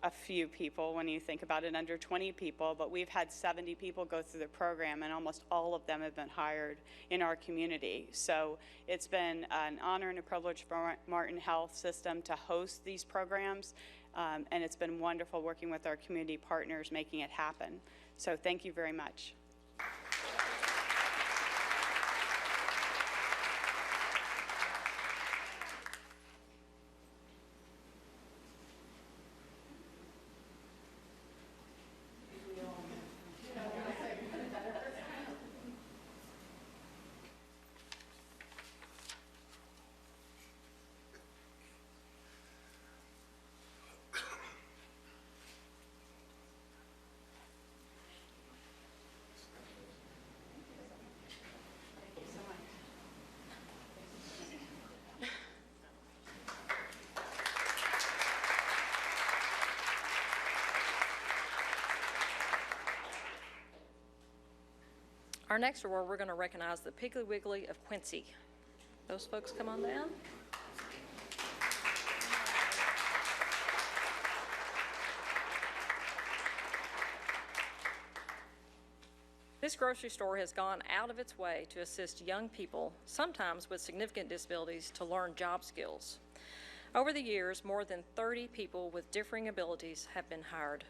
a few people when you think about it, under 20 people, but we've had 70 people go through the program, and almost all of them have been hired in our community. So it's been an honor and a privilege for Martin Health System to host these programs, and it's been wonderful working with our community partners making it happen. So thank you very much. Our next award, we're going to recognize the Piggly Wiggly of Quincy. Those folks come on down. This grocery store has gone out of its way to assist young people, sometimes with significant disabilities, to learn job skills. Over the years, more than 30 people with differing abilities have been hired.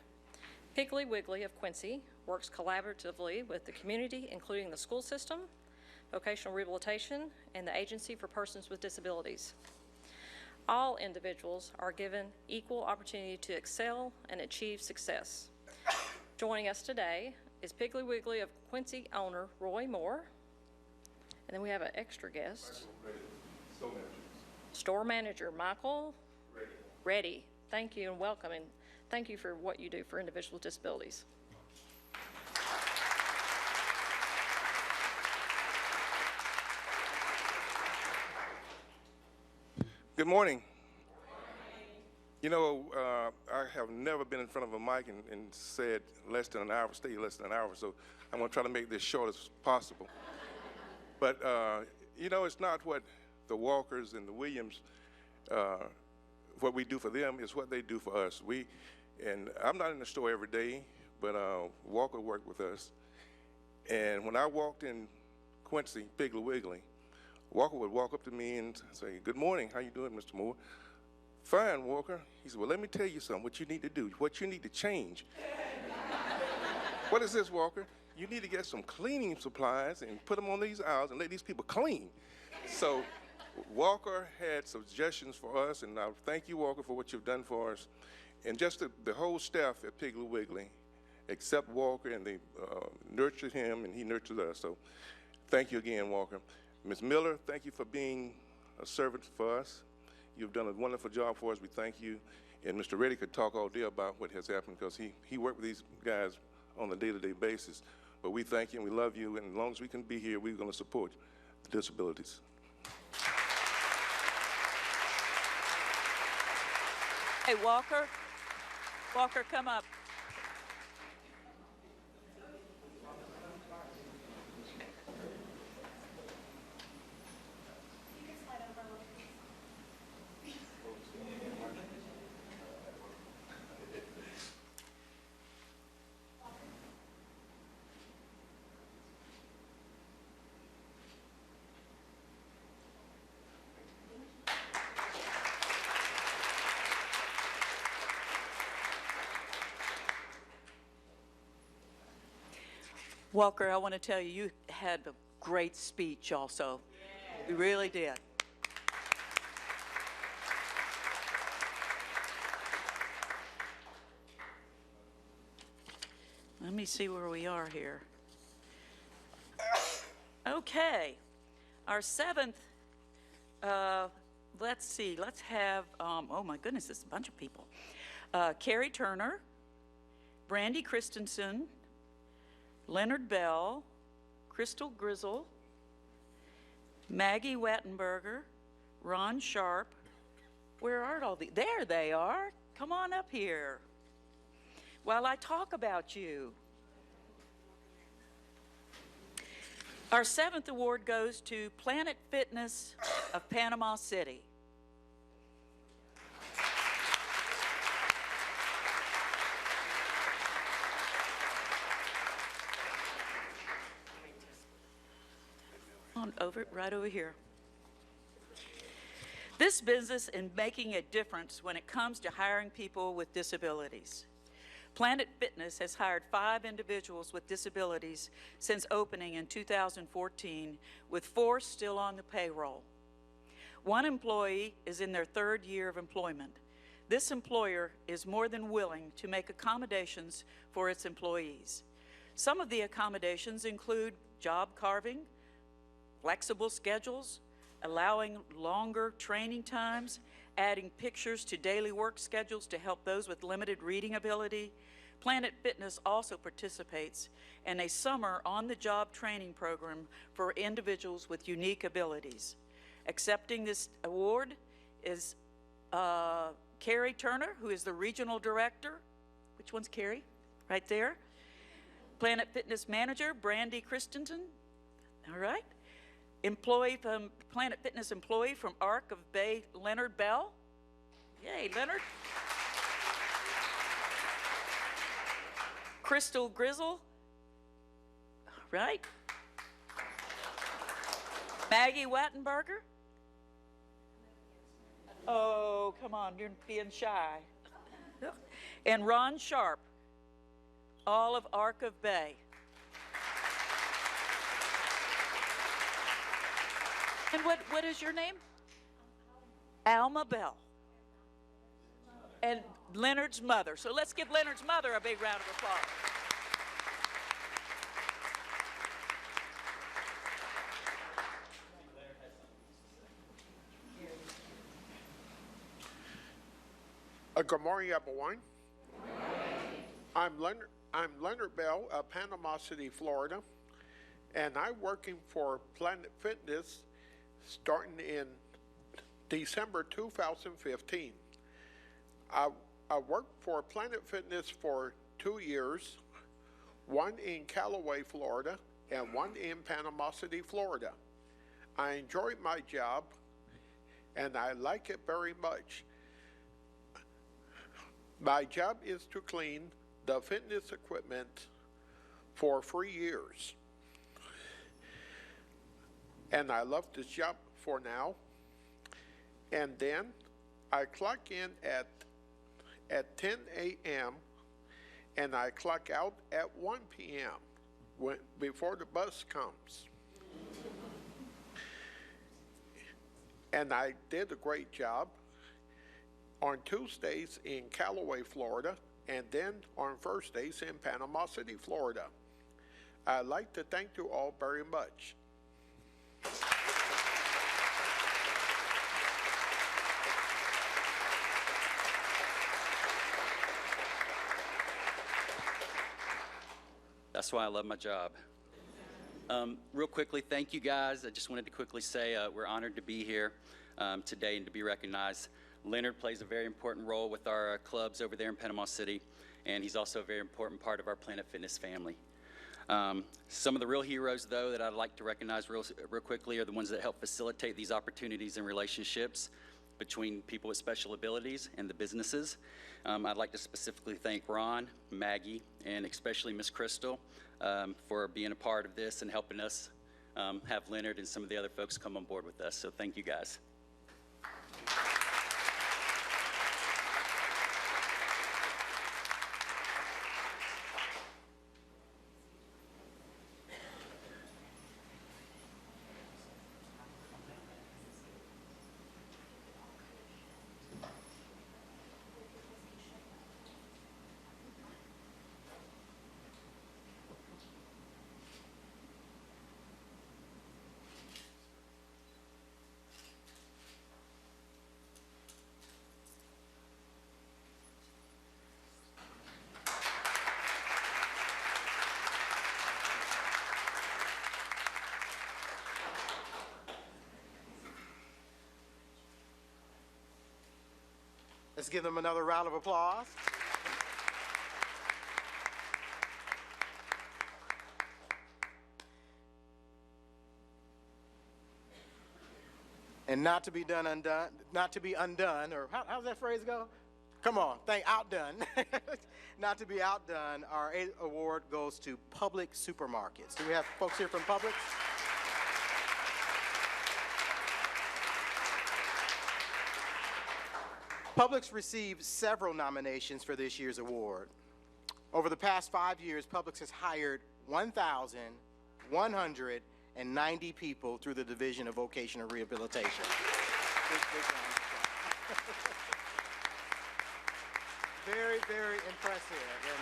Piggly Wiggly of Quincy works collaboratively with the community, including the school system, vocational rehabilitation, and the Agency for Persons with Disabilities. All individuals are given equal opportunity to excel and achieve success. Joining us today is Piggly Wiggly of Quincy owner Roy Moore, and then we have an extra guest, store manager Michael Reddy. Thank you and welcome, and thank you for what you do for individuals with disabilities. Good morning. You know, I have never been in front of a mic and said less than an hour, stay less than an hour, so I'm going to try to make this short as possible. But, you know, it's not what the Walkers and the Williams, what we do for them is what they do for us. And I'm not in the store every day, but Walker worked with us. And when I walked in Quincy, Piggly Wiggly, Walker would walk up to me and say, "Good morning, how you doing, Mr. Moore?" "Fine, Walker." He said, "Well, let me tell you something, what you need to do, what you need to change." "What is this, Walker?" "You need to get some cleaning supplies and put them on these aisles and let these people clean." So Walker had suggestions for us, and I thank you, Walker, for what you've done for us. And just the whole staff at Piggly Wiggly, except Walker, and they nurtured him and he nurtured us. So thank you again, Walker. Ms. Miller, thank you for being a servant for us. You've done a wonderful job for us. We thank you. And Mr. Reddy could talk all day about what has happened because he worked with these guys on a day-to-day basis. But we thank you and we love you. And as long as we can be here, we're going to support the disabilities. Hey, Walker. Walker, come up. Walker, I want to tell you, you had a great speech also. You really did. Let me see where we are here. Okay. Our seventh, let's see, let's have, oh my goodness, this is a bunch of people. Carrie Turner, Brandy Christensen, Leonard Bell, Crystal Grizzle, Maggie Wattenberger, Ron Sharp. Where are all these? There they are. Come on up here while I talk about you. Our seventh award goes to Planet Fitness of Panama City. Right over here. This business is making a difference when it comes to hiring people with disabilities. Planet Fitness has hired 5 individuals with disabilities since opening in 2014, with 4 still on the payroll. 1 employee is in their 3rd year of employment. This employer is more than willing to make accommodations for its employees. Some of the accommodations include job carving, flexible schedules, allowing longer training times, adding pictures to daily work schedules to help those with limited reading ability. Planet Fitness also participates in a summer on-the-job training program for individuals with unique abilities. Accepting this award is Carrie Turner, who is the regional director. Which one's Carrie? Right there. Planet Fitness manager, Brandy Christensen. All right. Employee from Planet Fitness employee from Arc of Bay, Leonard Bell. Yay, Leonard. Crystal Grizzle. Right. Maggie Wattenberger. Oh, come on, you're being shy. And Ron Sharp, all of Arc of Bay. And what is your name? Alma Bell. And Leonard's mother. So let's give Leonard's mother a big round of applause. Good morning, everyone. I'm Leonard Bell of Panama City, Florida, and I'm working for Planet Fitness starting in December 2015. I worked for Planet Fitness for 2 years, one in Callaway, Florida, and one in Panama City, Florida. I enjoyed my job, and I like it very much. My job is to clean the fitness equipment for 3 years. And I love this job for now. And then I clock in at 10 a.m. and I clock out at 1 p.m. before the bus comes. And I did a great job on Tuesdays in Callaway, Florida, and then on Thursdays in Panama City, Florida. I'd like to thank you all very much. That's why I love my job. Real quickly, thank you guys. I just wanted to quickly say we're honored to be here today and to be recognized. Leonard plays a very important role with our clubs over there in Panama City, and he's also a very important part of our Planet Fitness family. Some of the real heroes, though, that I'd like to recognize real quickly are the ones that help facilitate these opportunities and relationships between people with special abilities and the businesses. I'd like to specifically thank Ron, Maggie, and especially Miss Crystal for being a part of this and helping us have Leonard and some of the other folks come on board with us. So thank you guys. Let's give them another round of applause. And not to be undone, or how's that phrase go? Come on, outdone. Not to be outdone, our award goes to Public Supermarkets. Do we have folks here from Publix? Publix received several nominations for this year's award. Over the past 5 years, Publix has hired 1,190 people through the Division of Vocational Rehabilitation. Very, very impressive, and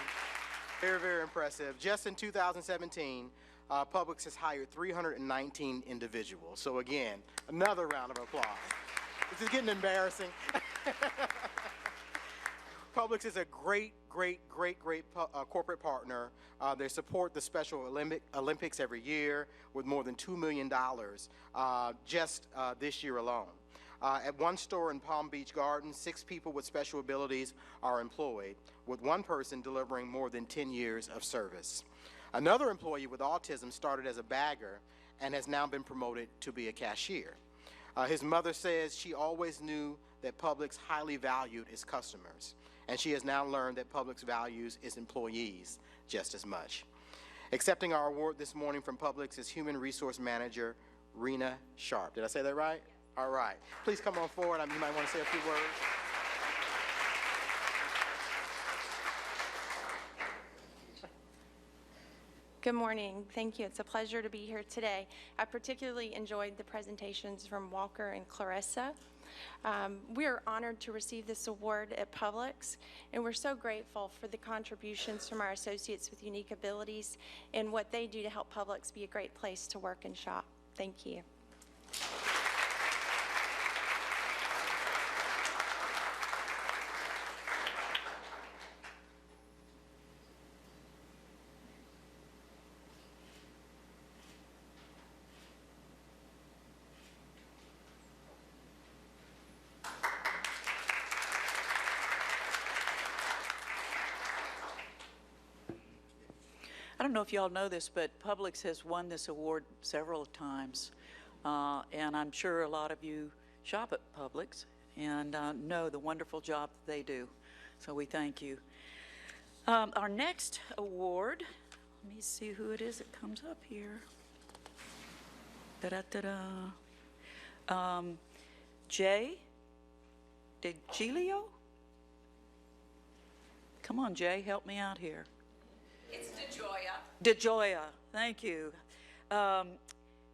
very, very impressive. Just in 2017, Publix has hired 319 individuals. So again, another round of applause. This is getting embarrassing. Publix is a great corporate partner. They support the Special Olympics every year with more than $2 million just this year alone. At one store in Palm Beach Gardens, 6 people with special abilities are employed, with one person delivering more than 10 years of service. Another employee with autism started as a bagger and has now been promoted to be a cashier. His mother says she always knew that Publix highly valued its customers, and she has now learned that Publix values its employees just as much. Accepting our award this morning from Publix is Human Resource Manager Rena Sharp. Did I say that right? All right. Please come on forward. You might want to say a few words. Good morning. Thank you. It's a pleasure to be here today. I particularly enjoyed the presentations from Walker and Clarissa. We are honored to receive this award at Publix, and we're so grateful for the contributions from our associates with unique abilities and what they do to help Publix be a great place to work and shop. Thank you. I don't know if y'all know this, but Publix has won this award several times, and I'm sure a lot of you shop at Publix and know the wonderful job that they do, so we thank you. Our next award, let me see who it is that comes up here. Da-da-da-da. Jay DeGilio? Come on, Jay, help me out here. It's DeJoya. DeJoya, thank you.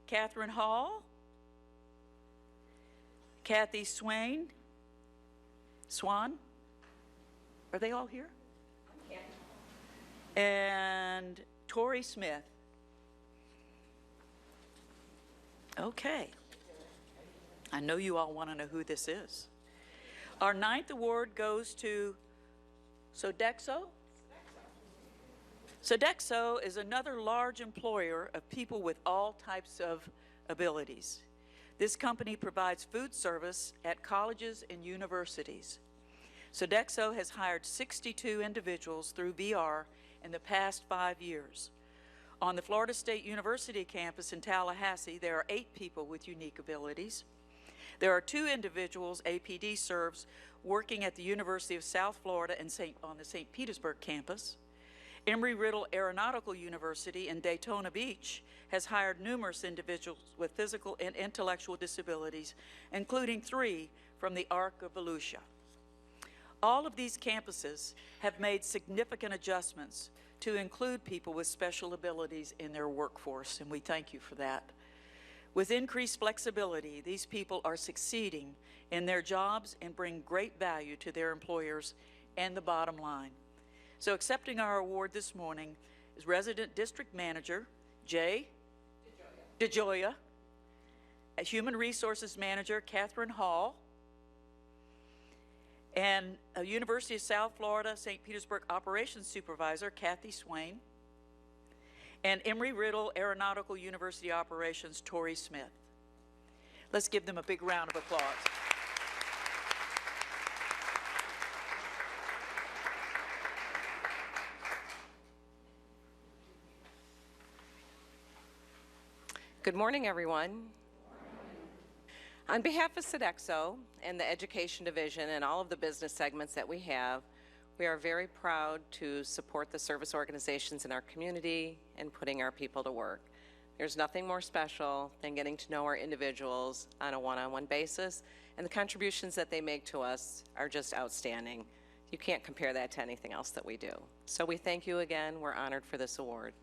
Catherine Hall, Kathy Swan, are they all here? Yeah. And Tori Smith. Okay. I know you all want to know who this is. Our 9th award goes to Sodexo. Sodexo is another large employer of people with all types of abilities. This company provides food service at colleges and universities. Sodexo has hired 62 individuals through VR in the past 5 years. On the Florida State University campus in Tallahassee, there are 8 people with unique abilities. There are 2 individuals APD serves working at the University of South Florida and on the St. Petersburg campus. Embry-Riddle Aeronautical University in Daytona Beach has hired numerous individuals with physical and intellectual disabilities, including 3 from the Ark of Volusia. All of these campuses have made significant adjustments to include people with special abilities in their workforce, and we thank you for that. With increased flexibility, these people are succeeding in their jobs and bring great value to their employers and the bottom line. So accepting our award this morning is Resident District Manager Jay DeJoya, Human Resources Manager Catherine Hall, and University of South Florida St. Petersburg Operations Supervisor Kathy Swain, and Embry-Riddle Aeronautical University Operations Tori Smith. Let's give them a big round of applause. Good morning, everyone. On behalf of Sodexo and the Education Division and all of the business segments that we have, we are very proud to support the service organizations in our community and putting our people to work. There's nothing more special than getting to know our individuals on a one-on-one basis, and the contributions that they make to us are just outstanding. You can't compare that to anything else that we do. So we thank you again. We're honored for this award.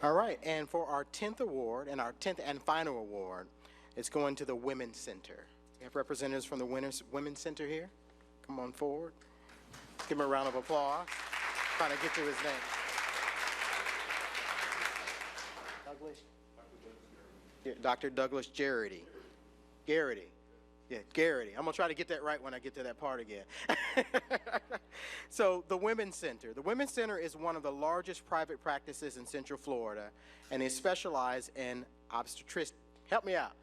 All right, and for our 10th award and our 10th and final award, it's going to the Women's Center. We have representatives from the Women's Center here. Come on forward. Give them a round of applause. Trying to get to his name. Douglas? Dr. Douglas Garrity. Garrity. Yeah, Garrity. I'm going to try to get that right when I get to that part again. So, the Women's Center. The Women's Center is one of the largest private practices in Central Florida, and they specialize in obstetrics. Help me out.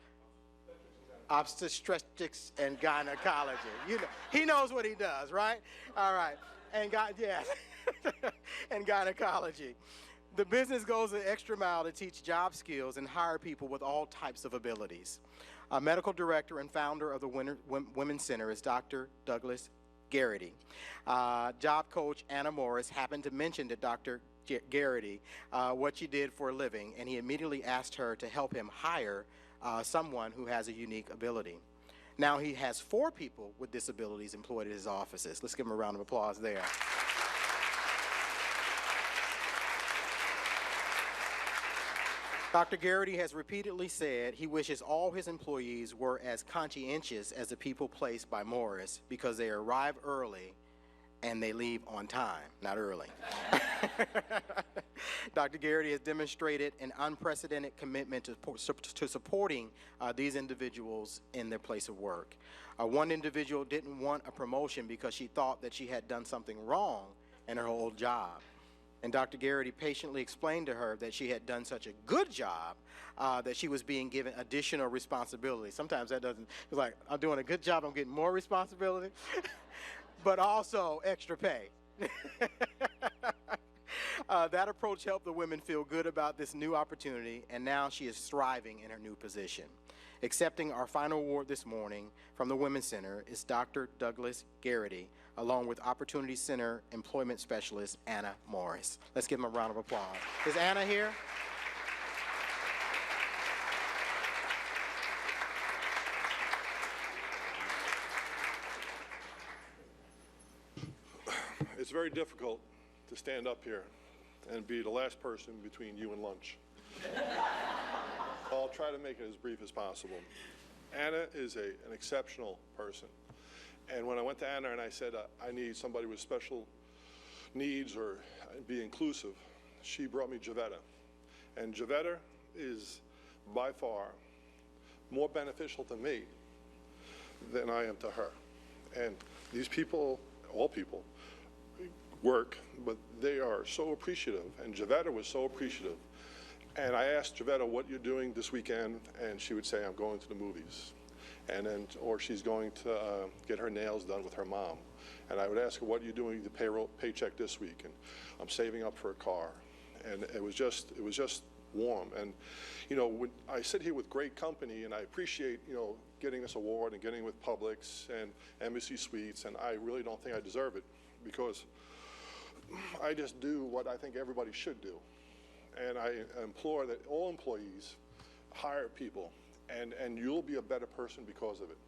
Obstetrics and gynecology. You know, he knows what he does, right? All right. And yes. And gynecology. The business goes the extra mile to teach job skills and hire people with all types of abilities. Our medical director and founder of the Women's Center is Dr. Douglas Garrity. Job coach Anna Morris happened to mention to Dr. Garrity what she did for a living, and he immediately asked her to help him hire someone who has a unique ability. Now he has 4 people with disabilities employed at his offices. Let's give him a round of applause there. Dr. Garrity has repeatedly said he wishes all his employees were as conscientious as the people placed by Morris because they arrive early and they leave on time, not early. Dr. Garrity has demonstrated an unprecedented commitment to supporting these individuals in their place of work. One individual didn't want a promotion because she thought that she had done something wrong in her old job. And Dr. Garrity patiently explained to her that she had done such a good job that she was being given additional responsibility. Sometimes that doesn't, it's like, I'm doing a good job, I'm getting more responsibility, but also extra pay. That approach helped the women feel good about this new opportunity, and now she is thriving in her new position. Accepting our final award this morning from the Women's Center is Dr. Douglas Garrity, along with Opportunity Center Employment Specialist Anna Morris. Let's give them a round of applause. Is Anna here? It's very difficult to stand up here and be the last person between you and lunch. I'll try to make it as brief as possible. Anna is an exceptional person. And when I went to Anna and I said, I need somebody with special needs or be inclusive, she brought me Javetta. And Javetta is by far more beneficial to me than I am to her. And these people, all people, work, but they are so appreciative. And Javetta was so appreciative. And I asked Javetta, what you're doing this weekend, and she would say, I'm going to the movies. And then, or she's going to get her nails done with her mom. And I would ask her, what are you doing the paycheck this week? And I'm saving up for a car. And it was just warm. And, you know, when I sit here with great company, and I appreciate, you know, getting this award and getting with Publix and Embassy Suites, and I really don't think I deserve it because I just do what I think everybody should do. And I implore that all employees hire people, and you'll be a better person because of it.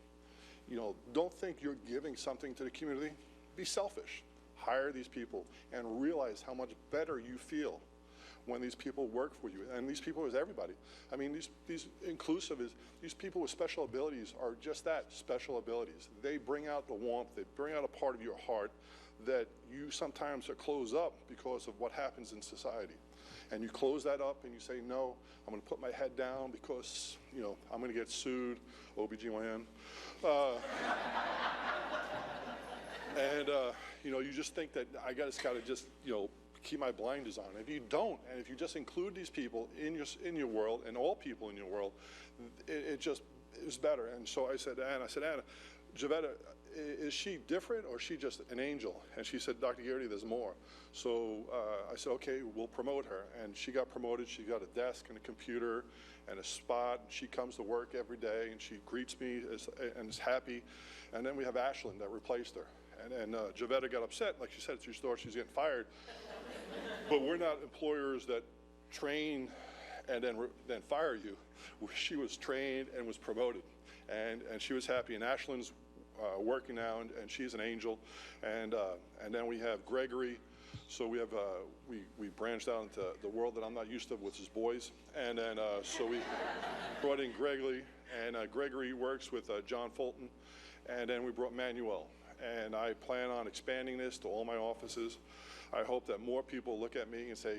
You know, don't think you're giving something to the community. Be selfish. Hire these people and realize how much better you feel when these people work for you. And these people is everybody. I mean, these inclusive is, these people with special abilities are just that, special abilities. They bring out the warmth, they bring out a part of your heart that you sometimes are closed up because of what happens in society. and you close that up and you say, no, I'm going to put my head down because, you know, I'm going to get sued, OBGYN. And, you know, you just think that I just got to just, you know, keep my blinders on. If you don't, and if you just include these people in your world, and all people in your world, it just is better. And so I said to Anna, Javetta, is she different or is she just an angel? And she said, Dr. Garrity, there's more. So I said, okay, we'll promote her. And she got promoted. She got a desk and a computer and a spot. She comes to work every day and she greets me and is happy. And then we have Ashlyn that replaced her. And Javetta got upset. Like she said, she thought she's getting fired. But we're not employers that train and then fire you. She was trained and was promoted. And she was happy. And Ashlyn's working now, and she's an angel. And then we have Gregory. So we have we branched out into the world that I'm not used to, which is boys. And then so we brought in Gregory, and Gregory works with John Fulton. And then we brought Manuel. And I plan on expanding this to all my offices. I hope that more people look at me and say,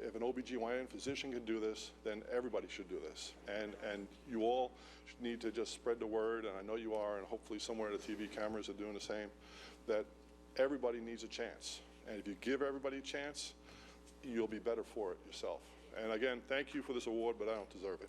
if an OBGYN physician can do this, then everybody should do this. And you all need to just spread the word, and I know you are, and hopefully somewhere the TV cameras are doing the same, that everybody needs a chance. And if you give everybody a chance, you'll be better for it yourself. And again, thank you for this award, but I don't deserve it.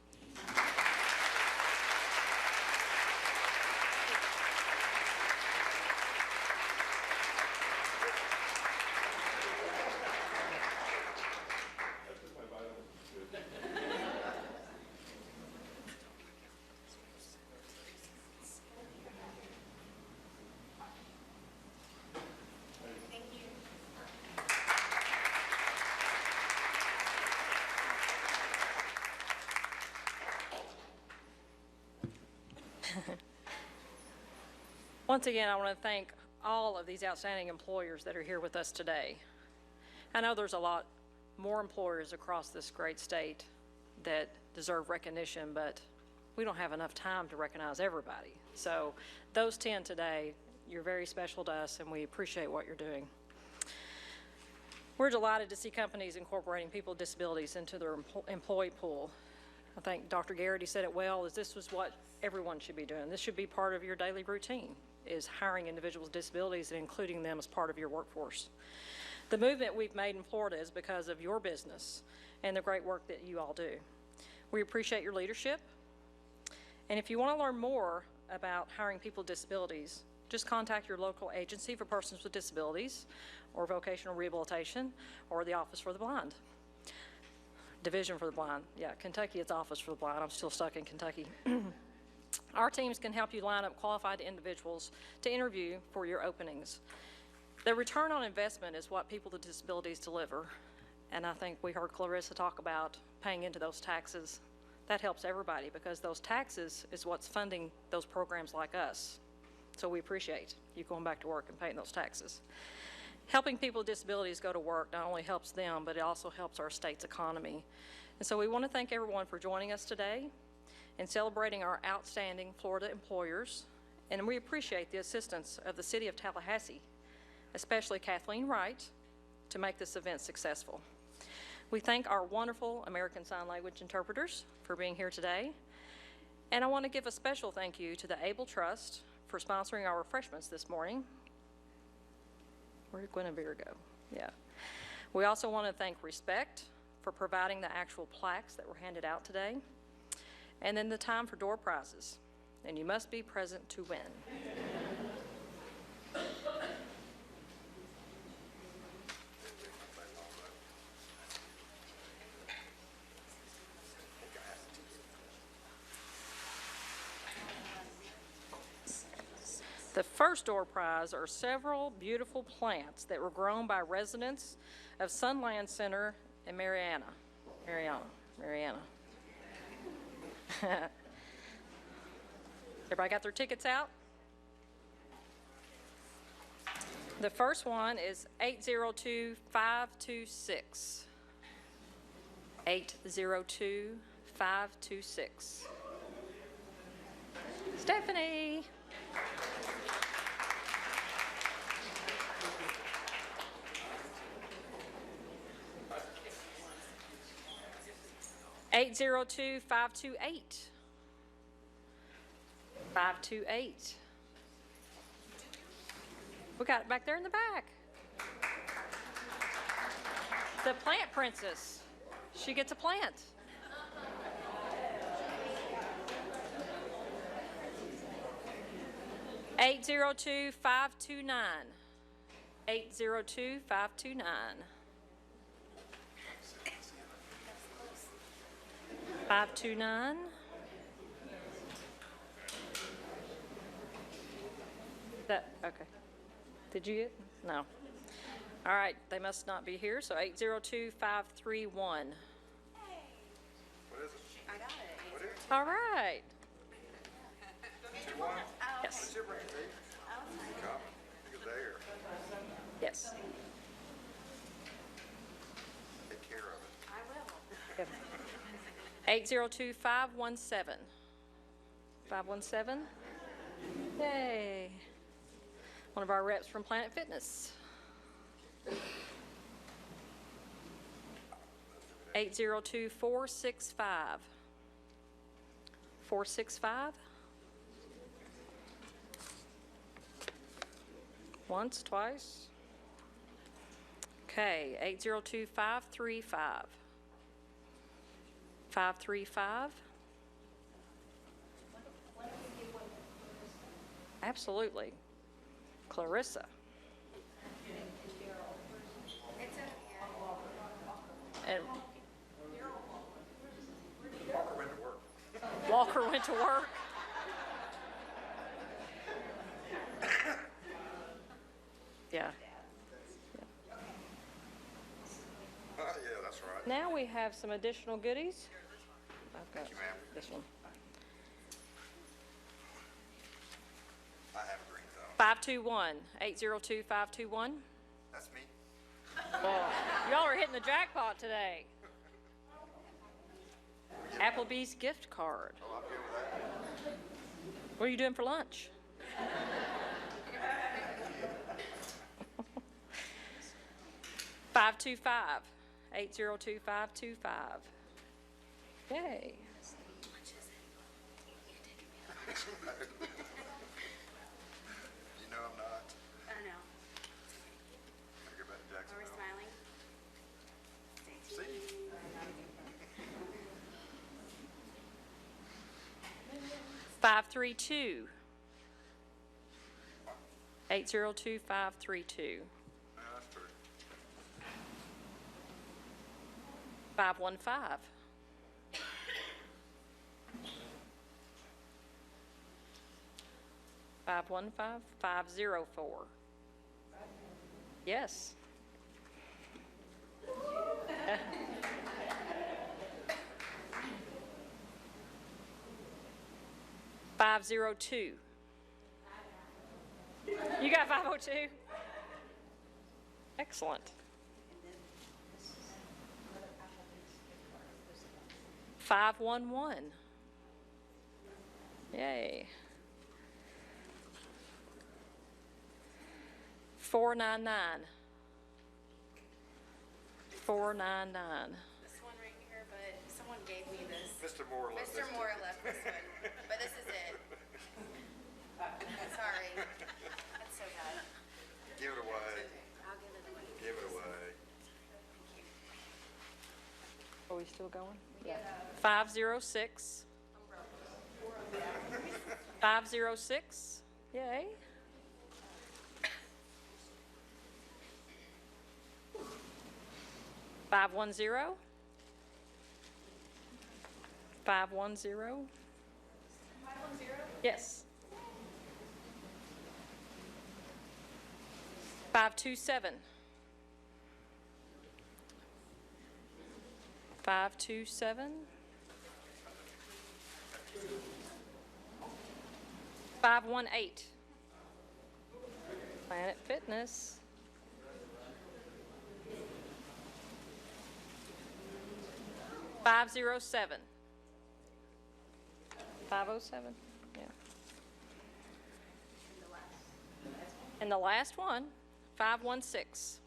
Once again, I want to thank all of these outstanding employers that are here with us today. I know there's a lot more employers across this great state that deserve recognition, but we don't have enough time to recognize everybody. So those 10 today, you're very special to us, and we appreciate what you're doing. We're delighted to see companies incorporating people with disabilities into their employee pool. I think Dr. Garrity said it well, is this was what everyone should be doing. This should be part of your daily routine, is hiring individuals with disabilities and including them as part of your workforce. The movement we've made in Florida is because of your business and the great work that you all do. We appreciate your leadership. And if you want to learn more about hiring people with disabilities, just contact your local agency for persons with disabilities or vocational rehabilitation or the Office for the Blind. Division for the Blind. Yeah, Kentucky, it's Office for the Blind. I'm still stuck in Kentucky. Our teams can help you line up qualified individuals to interview for your openings. The return on investment is what people with disabilities deliver. And I think we heard Clarissa talk about paying into those taxes. That helps everybody because those taxes is what's funding those programs like us. So we appreciate you going back to work and paying those taxes. Helping people with disabilities go to work not only helps them, but it also helps our state's economy. And so we want to thank everyone for joining us today and celebrating our outstanding Florida employers. And we appreciate the assistance of the City of Tallahassee, especially Kathleen Wright, to make this event successful. We thank our wonderful American Sign Language interpreters for being here today. And I want to give a special thank you to the Able Trust for sponsoring our refreshments this morning. Where did Guinevere go? Yeah. We also want to thank Respect for providing the actual plaques that were handed out today. And then the time for door prizes. And you must be present to win. The first door prize are several beautiful plants that were grown by residents of Sunland Center in Marianna. Everybody got their tickets out? The first one is 802-526. 802-526. Stephanie. 802-528. 528. We got it back there in the back. The plant princess. She gets a plant. 802-529. 802-529. Five two nine. That okay. Did you get? No. All right, they must not be here. So 802-531. What is it? I got it. What is it? All right. Yes. Yes. Take care of it. I will. 802-517. 517. Yay. One of our reps from Planet Fitness. 802-465. 465. Once, twice. Okay, 802-535. 535. Absolutely. Clarissa. And Walker went to work. Yeah. Yeah, that's right. Now we have some additional goodies. I've got this one. I have a green thumb. 521. 802-521. That's me. Oh, y'all are hitting the jackpot today. Applebee's gift card. Oh, I'm good with that. What are you doing for lunch? 525. 802-525. Yay. You know I'm not. I know. Gotta go back to Are we Jacksonville. smiling? See? 532. 802-532. Yeah, that's true. 515. 515. 504. Yes. $502. You got 502? Excellent. 511. Yay. 499. 499. This one right here, but someone gave me this. Mr. Moore left Mr. this Moore one. left this one, but this is it. Sorry. That's so bad. Give it away. I'll give it away. Give it away. Are we still going? Yeah. 506. 506. Yay. 510. 510. 510? Yes. 527. 527. 518. Planet Fitness. 507. 507. Yeah. And the last one, 516.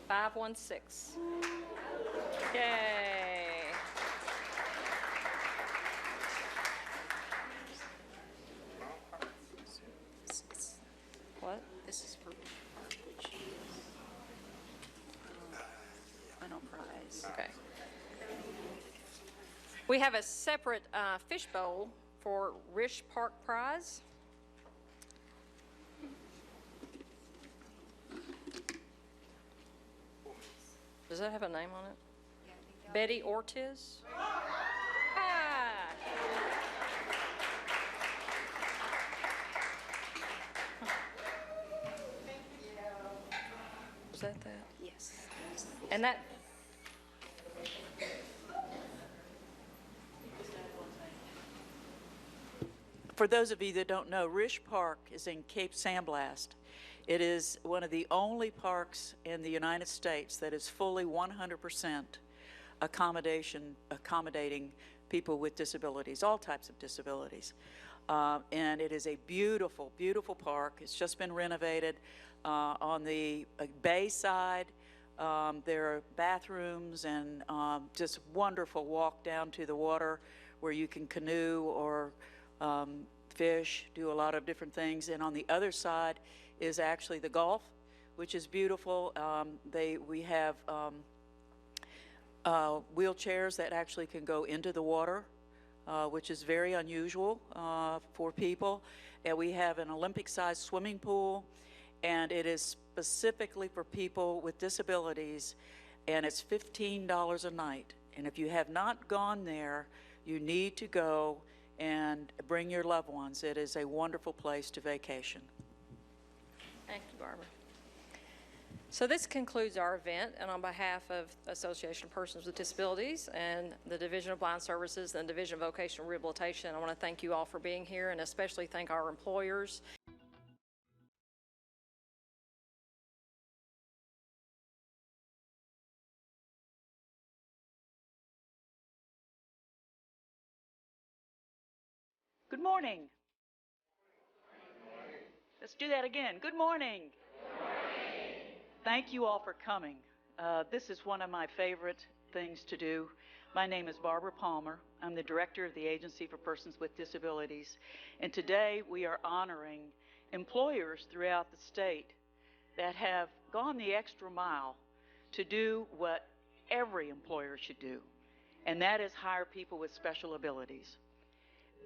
516. Yay. We have a separate fishbowl for Rish Park Prize. Does that have a name on it? Yeah, Betty Ortiz? Ah. Was that? Yes. And that, For those of you that don't know, Rish Park is in Cape Sandblast. It is one of the only parks in the United States that is fully 100% accommodating people with disabilities, all types of disabilities. And it is a beautiful, beautiful park. It's just been renovated. On the bay side, there are bathrooms and just wonderful walk down to the water where you can canoe or fish, do a lot of different things. And on the other side is actually the golf, which is beautiful. We have wheelchairs that actually can go into the water, which is very unusual for people. And we have an Olympic-sized swimming pool, and it is specifically for people with disabilities, and it's $15 a night. And if you have not gone there, you need to go and bring your loved ones. It is a wonderful place to vacation. thank you, Barbara. So this concludes our event, and on behalf of Association of Persons with Disabilities and the Division of Blind Services and the Division of Vocational Rehabilitation, I want to thank you all for being here, and especially thank our employers. Good morning. Let's do that again. Good morning. Thank you all for coming. This is one of my favorite things to do. My name is Barbara Palmer. I'm the director of the Agency for Persons with Disabilities. And today we are honoring employers throughout the state that have gone the extra mile to do what every employer should do, and that is hire people with special abilities.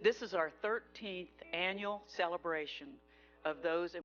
This is our 13th annual celebration of those